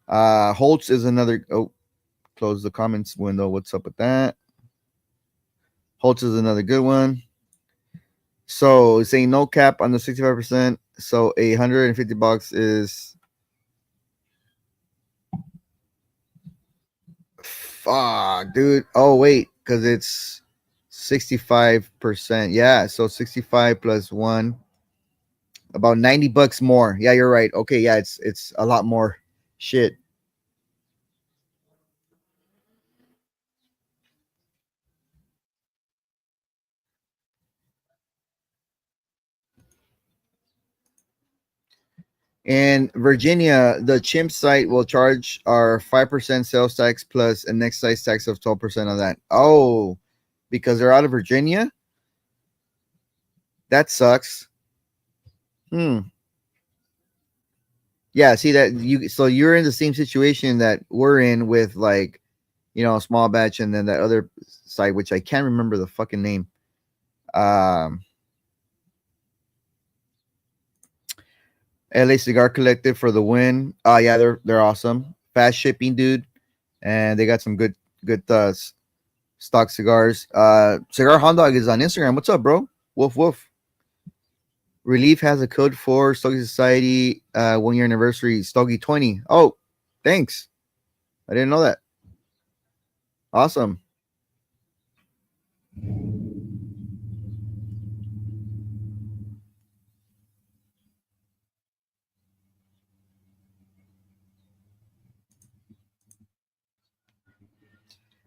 Holtz is another. Oh, close the comments window. What's up with that? Holtz is another good one. So saying no cap on the 65%. So $150 is fuck, dude. Oh wait, because it's 65%. Yeah, so 65 plus one, about $90 more. Yeah, you're right. Okay, yeah, it's a lot more. Shit. In Virginia, the chimp site will charge our 5% sales tax plus an excise tax of 12% of that. Oh, because they're out of Virginia? That sucks. Hmm. Yeah, see that you're in the same situation that we're in with like, small batch and then that other site, which I can't remember the fucking name. Um LA Cigar Collective for the win. Yeah, they're awesome. Fast shipping, dude. And they got some good stock cigars. Cigar Hound Dog is on Instagram. What's up, bro? Woof woof. Relief has a code for Stogie Society 1 year anniversary, Stogie 20. Oh, thanks. I didn't know that. Awesome.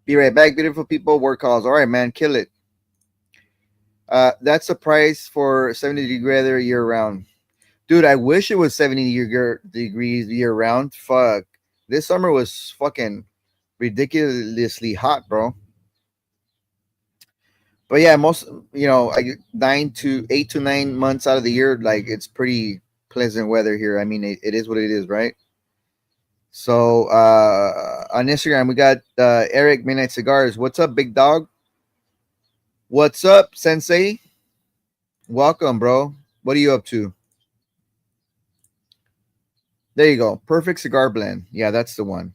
Be right back, beautiful people. Work calls. All right, man. Kill it. That's the price for 70-degree weather year round. Dude, I wish it was 70 degrees year round. Fuck. This summer was fucking ridiculously hot, bro. But yeah, most I 8 to 9 months out of the year, like it's pretty pleasant weather here. I mean, it is what it is, right? So on Instagram, we got Eric Midnight Cigars. What's up, big dog? What's up, Sensei? Welcome, bro. What are you up to? There you go. Perfect cigar blend. Yeah, that's the one.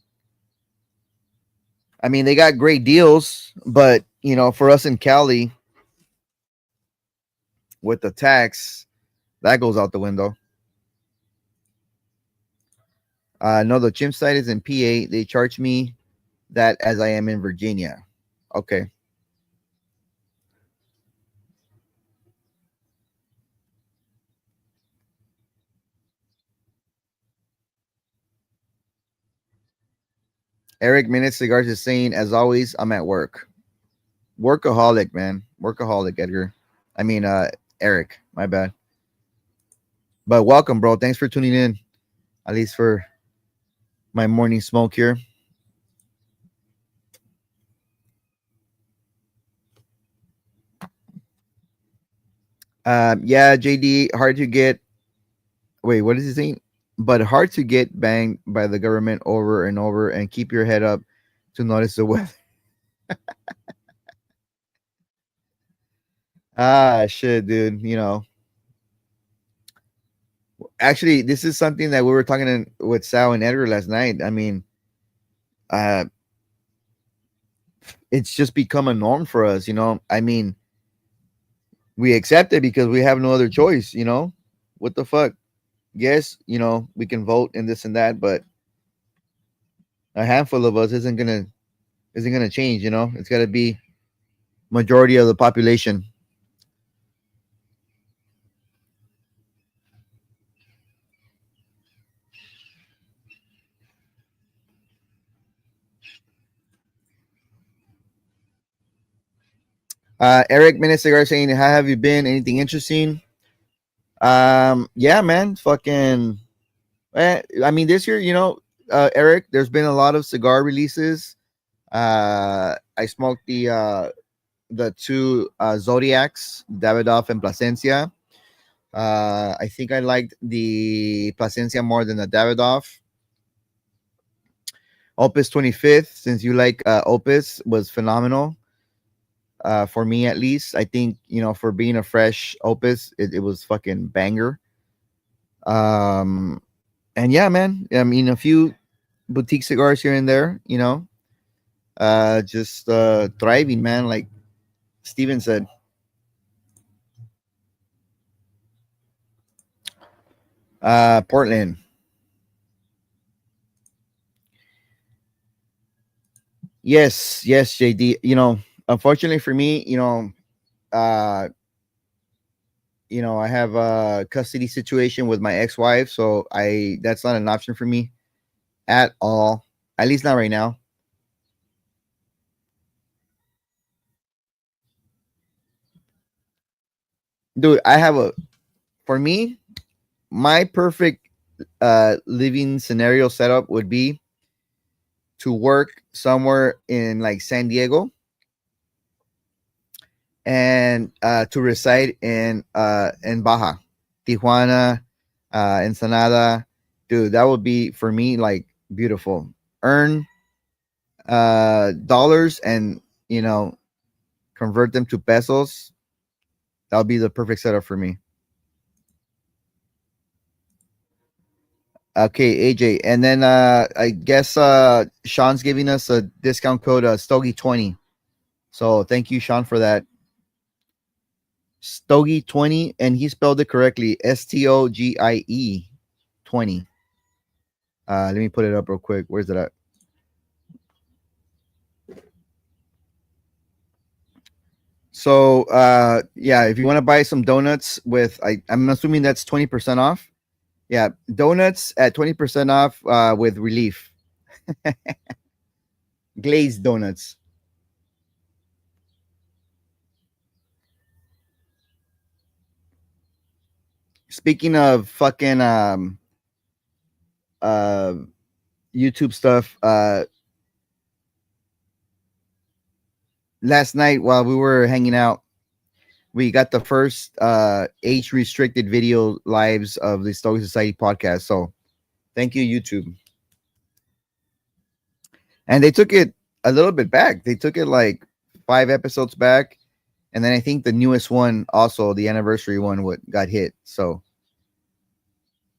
I mean, they got great deals, but for us in Cali with the tax, that goes out the window. No, the chimp site is in PA. They charge me that as I am in Virginia. Okay. Eric Minute Cigars is saying, as always, I'm at work. Workaholic, man. Workaholic, Edgar. I mean, Eric. My bad. But welcome, bro. Thanks for tuning in. At least for my morning smoke here. Yeah, JD, hard to get. Wait, what is he saying? But hard to get banged by the government over and over and keep your head up to notice the weather. Shit, dude. Actually, this is something that we were talking with Sal and Edgar last night. I mean, uh, it's just become a norm for us. I mean, we accept it because we have no other choice. What the fuck? Yes, we can vote and this and that, but a handful of us isn't gonna change. It's got to be majority of the population. Eric Minute Cigar saying, how have you been? Anything interesting? Yeah, man. Fucking. I mean, this year, Eric, there's been a lot of cigar releases. I smoked the two Zodiacs, Davidoff and Plasencia. I think I liked the Plasencia more than the Davidoff. Opus 25th, since you like Opus, was phenomenal. For me, at least, I think for being a fresh Opus, it was fucking banger. And yeah, man. I mean, a few boutique cigars here and there. Just thriving, man. Like Steven said. Portland. Yes, yes, JD. Unfortunately for me, uh, I have a custody situation with my ex-wife, so that's not an option for me at all. At least not right now. Dude, for me, my perfect living scenario setup would be to work somewhere in like San Diego and to reside in Baja, Tijuana, Ensenada. Dude, that would be for me like beautiful. Earn dollars and convert them to pesos. That'll be the perfect setup for me. Okay, AJ, and then I guess Sean's giving us a discount code Stogie20. So thank you, Sean, for that. Stogie20, and he spelled it correctly. STOGIE 20. Let me put it up real quick. Where's it at? So yeah, if you want to buy some donuts with I'm assuming that's 20% off. Yeah, donuts at 20% off with relief. Glazed donuts. Speaking of fucking uh YouTube stuff, last night while we were hanging out, we got the first age restricted video lives of the Stoic Society podcast. So thank you, YouTube. And they took it a little bit back. They took it like 5 episodes back. And then I think the newest one, also the anniversary one, got hit. So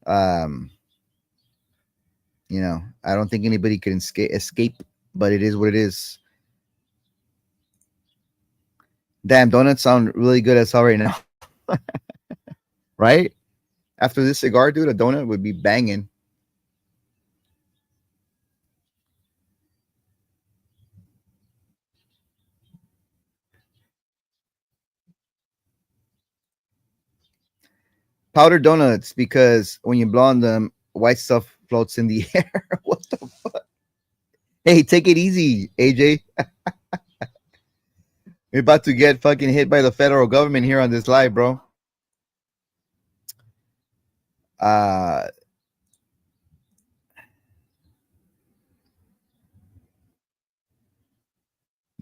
I don't think anybody can escape, but it is what it is. Damn, donuts sound really good as hell right now. Right? After this cigar, dude, a donut would be banging. Powdered donuts, because when you blow on them, white stuff floats in the air. What the fuck? Hey, take it easy, AJ. We're about to get fucking hit by the federal government here on this live, bro.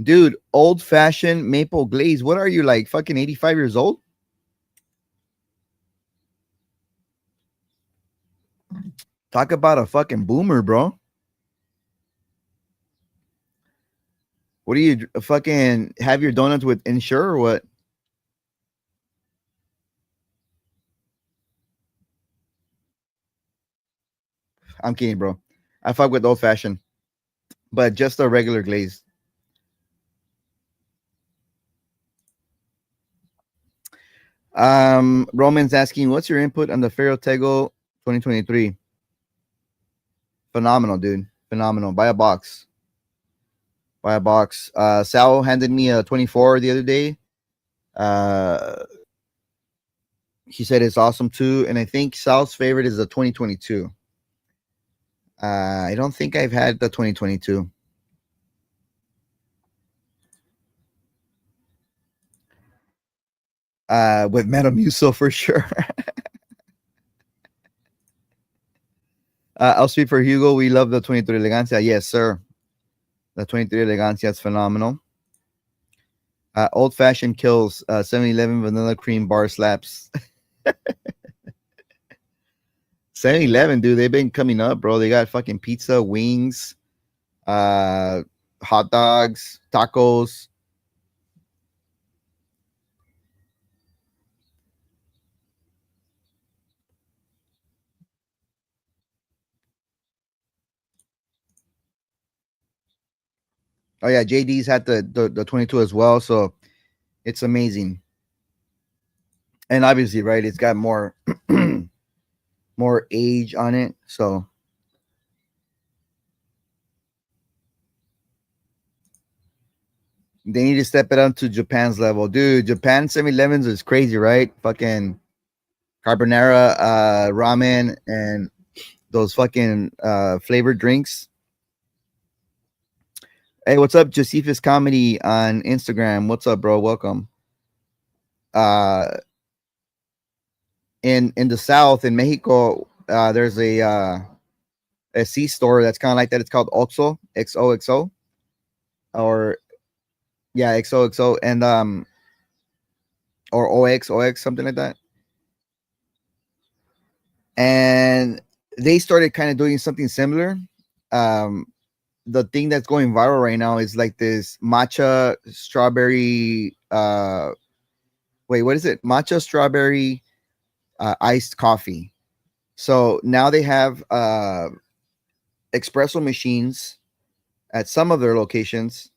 Dude, old fashioned maple glaze. What are you, like fucking 85 years old? Talk about a fucking boomer, bro. What do you fucking have your donuts with Ensure or what? I'm kidding, bro. I fuck with old fashioned, but just a regular glaze. Roman's asking, what's your input on the Ferro Tego 2023? Phenomenal, dude. Phenomenal. Buy a box. Buy a box. Sal handed me a 24 the other day. He said it's awesome too, and I think Sal's favorite is the 2022. I don't think I've had the 2022. With Metamucil for sure. I'll speak for Hugo. We love the 23 Elegancia. Yes, sir. The 23 Elegancia is phenomenal. Old fashioned kills. 7-Eleven vanilla cream bar slaps. 7-Eleven, dude, they've been coming up, bro. They got fucking pizza, wings, hot dogs, tacos. Oh yeah, JD's had the 22 as well, so it's amazing. And obviously, right, it's got more more age on it, so they need to step it up to Japan's level, dude. Japan 7-Elevens is crazy, right? Fucking carbonara, ramen, and those fucking flavored drinks. Hey, what's up, Josephus Comedy on Instagram? What's up, bro? Welcome. In the South, in Mexico, there's a C store that's kind of like that. It's called Oxo, XOXO, or yeah, XOXO, and or OX, something like that. And they started kind of doing something similar. The thing that's going viral right now is like this matcha strawberry. Wait, what is it? Matcha strawberry iced coffee. So now they have espresso machines at some of their locations,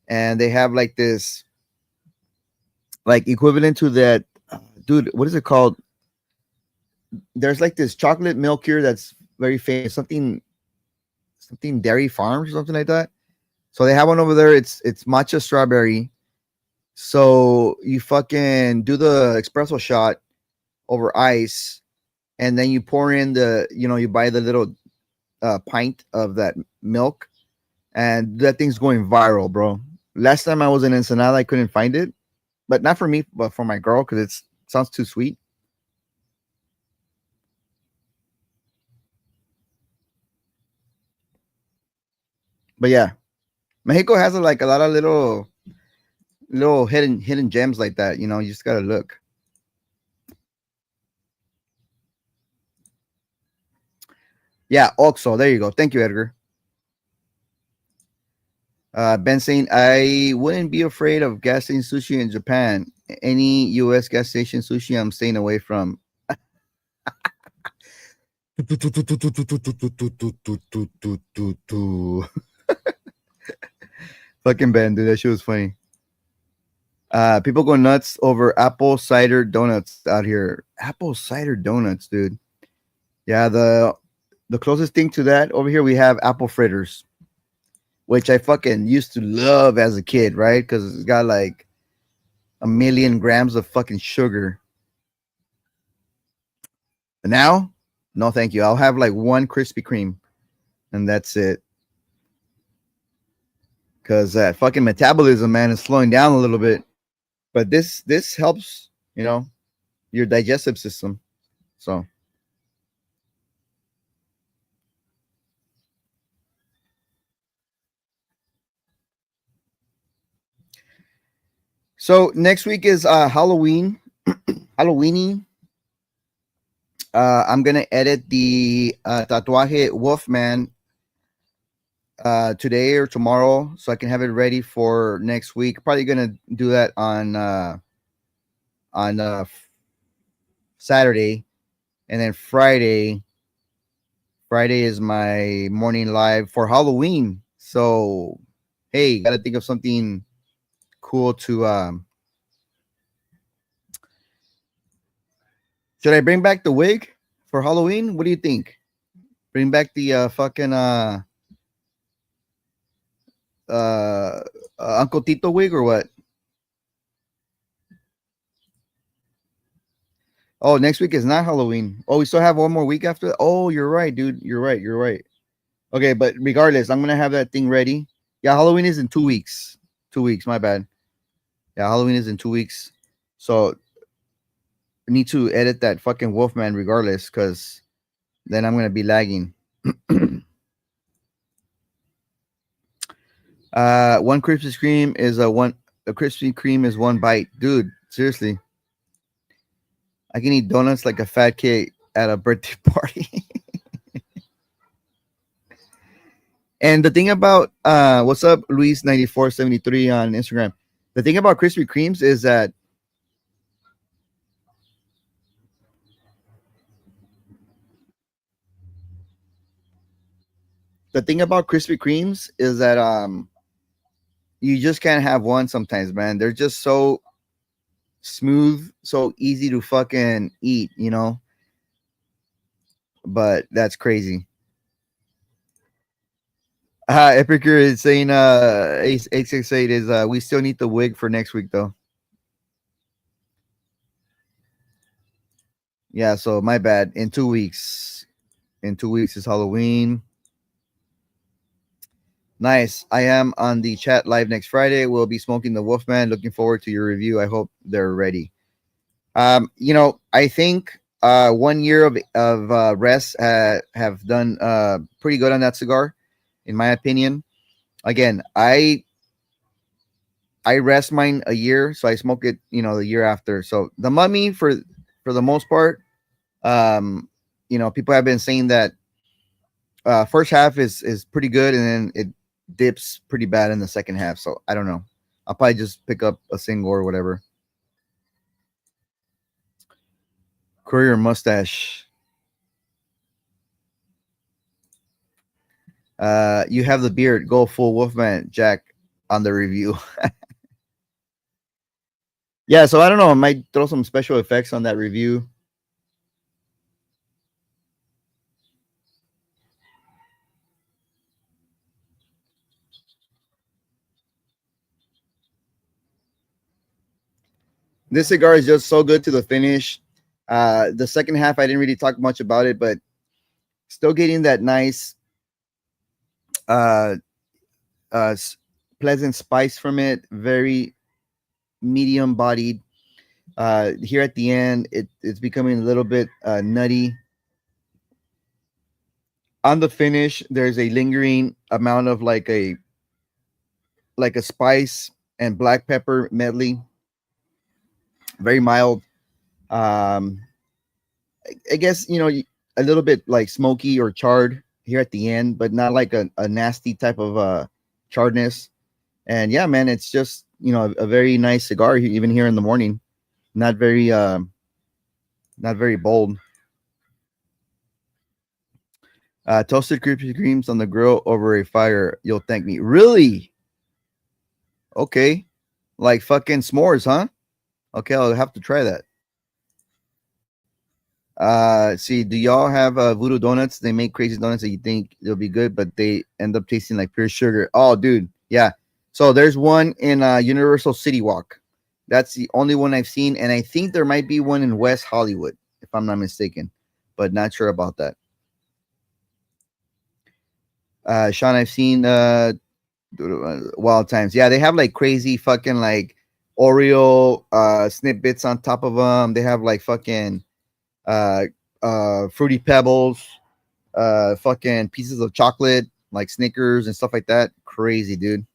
and they have like this, like equivalent to that. Dude, what is it called? There's like this chocolate milk here that's very famous. Something Dairy Farms or something like that. So they have one over there. It's matcha strawberry. So you fucking do the espresso shot over ice, and then you pour in you buy the little pint of that milk, and that thing's going viral, bro. Last time I was in Ensenada, I couldn't find it, but not for me, but for my girl, because it sounds too sweet. But yeah, Mexico has like a lot of little hidden gems like that. You just gotta look. Yeah, Oxo. There you go. Thank you, Edgar. Ben saying, I wouldn't be afraid of gas station sushi in Japan. Any U.S. gas station sushi, I'm staying away from. Fucking Ben, dude. That shit was funny. People go nuts over apple cider donuts out here. Apple cider donuts, dude. Yeah, the closest thing to that over here, we have apple fritters, which I fucking used to love as a kid, right? Because it's got like 1,000,000 grams of fucking sugar. But now, no, thank you. I'll have like one Krispy Kreme, and that's it. Because that fucking metabolism, man, is slowing down a little bit. But this helps, your digestive system. So. So next week is Halloween. Halloweeny. I'm gonna edit the Tatuaje Wolfman today or tomorrow, so I can have it ready for next week. Probably gonna do that on Saturday, and then Friday. Friday is my morning live for Halloween. So, hey, gotta think of something cool to. Should I bring back the wig for Halloween? What do you think? Bring back the fucking Uncle Tito wig or what? Oh, next week is not Halloween. Oh, we still have one more week after that? Oh, you're right, dude. You're right. Okay, but regardless, I'm gonna have that thing ready. Yeah, Halloween is in 2 weeks. 2 weeks, my bad. Yeah, Halloween is in 2 weeks. So need to edit that fucking Wolfman regardless, because then I'm gonna be lagging. One Krispy Kreme is a Krispy Kreme is one bite, dude. Seriously, I can eat donuts like a fat kid at a birthday party. And the thing about what's up, Luis9473 on Instagram. The thing about Krispy Kremes is that you just can't have one sometimes, man. They're just so smooth, so easy to fucking eat, you know. But that's crazy. Epicure is saying 868 is we still need the wig for next week though. Yeah, so my bad. In 2 weeks. In 2 weeks is Halloween. Nice. I am on the chat live next Friday. We'll be smoking the Wolfman. Looking forward to your review. I hope they're ready. You know, I think 1 year of rest have done pretty good on that cigar, in my opinion. Again, I rest mine a year, so I smoke it, you know, the year after. So the Mummy, for the most part, you know, people have been saying that first half is pretty good, and then it dips pretty bad in the second half. So I don't know. I'll probably just pick up a single or whatever. Courier mustache. You have the beard. Go full Wolfman Jack on the review. Yeah, so I don't know. I might throw some special effects on that review. This cigar is just so good to the finish. The second half, I didn't really talk much about it, but still getting that nice, uh, pleasant spice from it. Very medium bodied. Here at the end, it's becoming a little bit nutty. On the finish, there's a lingering amount of like a spice and black pepper medley. Very mild. I guess, you know, a little bit like smoky or charred here at the end, but not like a nasty type of charredness. And yeah, man, it's just, you know, a very nice cigar even here in the morning. Not very bold. Toasted Krispy Kremes on the grill over a fire. You'll thank me. Really? Okay. Like fucking s'mores, huh? Okay, I'll have to try that. See, do y'all have Voodoo Donuts? They make crazy donuts that you think they'll be good, but they end up tasting like pure sugar. Oh, dude, yeah. So there's one in Universal City Walk. That's the only one I've seen, and I think there might be one in West Hollywood, if I'm not mistaken, but not sure about that. Sean, I've seen Wild Times. Yeah, they have like crazy fucking like Oreo snippets on top of them. They have like fucking Fruity Pebbles, fucking pieces of chocolate like Snickers and stuff like that. Crazy, dude.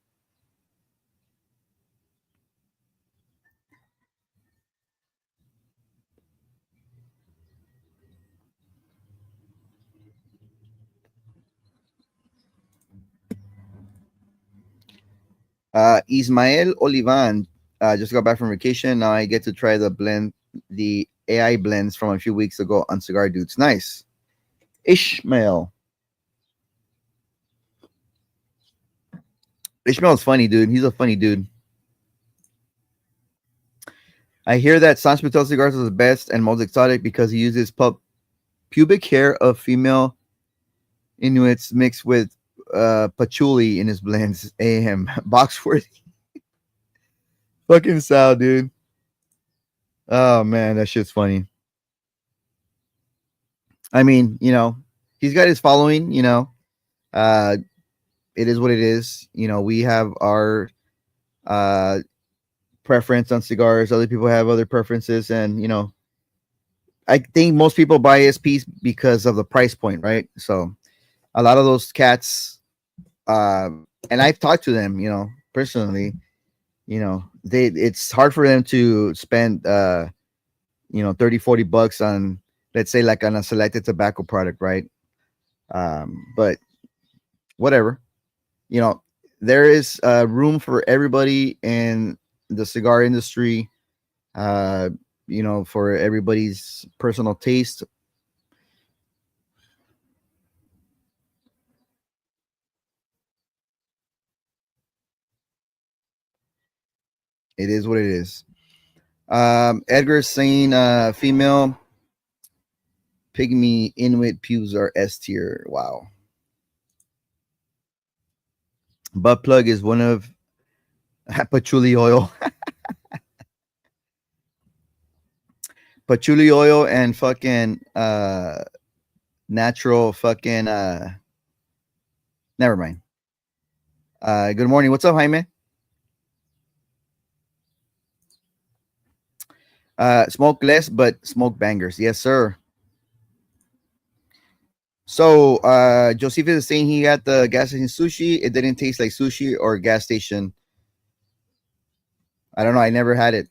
Ismael Olivan just got back from vacation. Now I get to try the AI blends from a few weeks ago on Cigar Dudes. Nice. Ishmael's funny, dude. He's a funny dude. I hear that San Spital cigars are the best and most exotic because he uses pubic hair of female Inuits mixed with patchouli in his blends. AM Boxworthy. Fucking Sal, dude. Oh man, that shit's funny. I mean, you know, he's got his following, you know. It is what it is. You know, we have our preference on cigars. Other people have other preferences, and you know, I think most people buy SPs because of the price point, right? So a lot of those cats, and I've talked to them, personally. It's hard for them to spend 30-40 bucks on, let's say, like on a selected tobacco product, right? But whatever, there is room for everybody in the cigar industry, for everybody's personal taste. It is what it is. Edgar's saying female pygmy Inuit pubes are S tier. Wow. Butt plug is one of patchouli oil. Patchouli oil and fucking natural fucking never mind. Good morning. What's up, Jaime? Smoke less, but smoke bangers. Yes, sir. So Josephus is saying he got the gas station sushi. It didn't taste like sushi or gas station. I don't know. I never had it.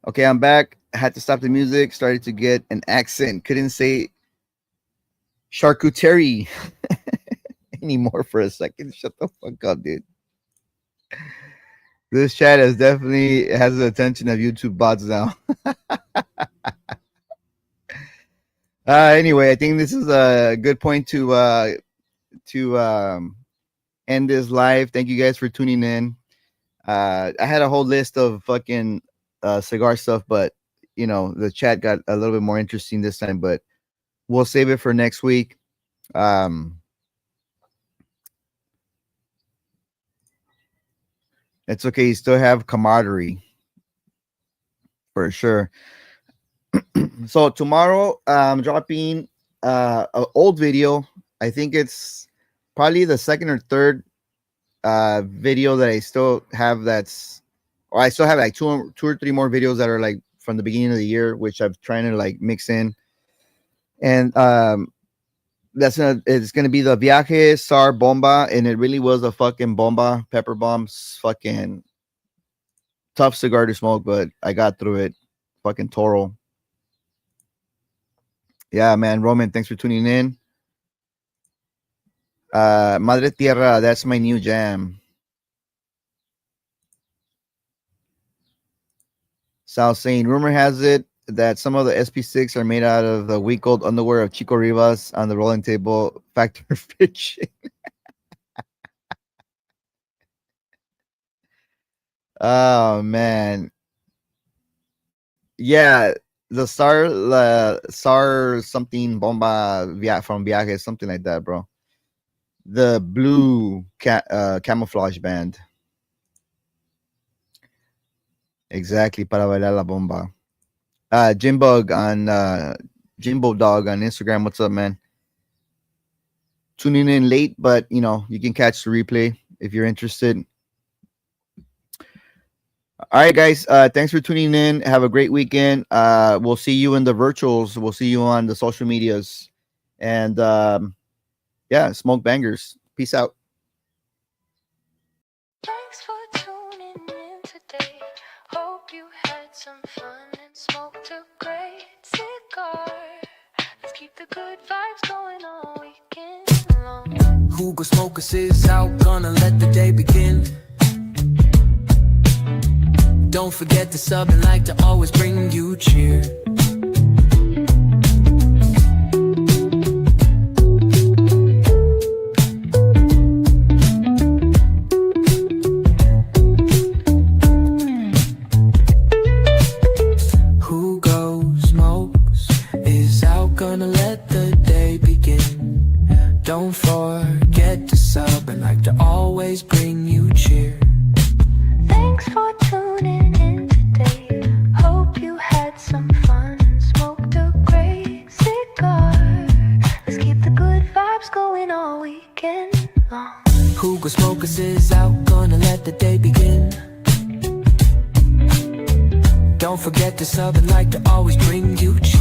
Okay, I'm back. I had to stop the music. Started to get an accent. Couldn't say charcuterie anymore for a second. Shut the fuck up, dude. This chat has the attention of YouTube bots now. Anyway, I think this is a good point to end this live. Thank you guys for tuning in. I had a whole list of fucking cigar stuff, but the chat got a little bit more interesting this time. But we'll save it for next week. It's okay. You still have camaraderie for sure. So tomorrow I'm dropping an old video. I think it's probably the second or third video that I still have. I still have like two or three more videos that are like from the beginning of the year, which I'm trying to like mix in. And it's gonna be the Viaje Sar Bomba, and it really was a fucking bomba, pepper bombs, fucking tough cigar to smoke, but I got through it. Fucking Toro. Yeah, man. Roman, thanks for tuning in. Madre Tierra, that's my new jam. Sal saying, rumor has it that some of the SP6 are made out of the week-old underwear of Chico Rivas on the rolling table. Fact or fiction? Oh, man. Yeah, the SAR something bomba from Viaje, something like that, bro. The blue camouflage band. Exactly, para bailar la bomba. Jimbo Dog on Instagram. What's up, man? Tuning in late, but you can catch the replay if you're interested. All right, guys. Thanks for tuning in. Have a great weekend. We'll see you in the virtuals. We'll see you on the social medias. And yeah, smoke bangers. Peace out. Thanks for tuning in today. Hope you had some fun and smoked a great cigar. Let's keep the good vibes going all weekend long. Hugo Smokers is out, gonna let the day begin. Don't forget to sub and like to always bring you cheer. Hugo Smokes is out, gonna let the day begin. Don't forget to sub and like to always bring you cheer. Thanks for tuning in today. Hope you had some fun and smoked a great cigar. Let's keep the good vibes going all weekend long. Hugo Smokers is out, gonna let the day begin. Don't to sub and like to always bring you cheese.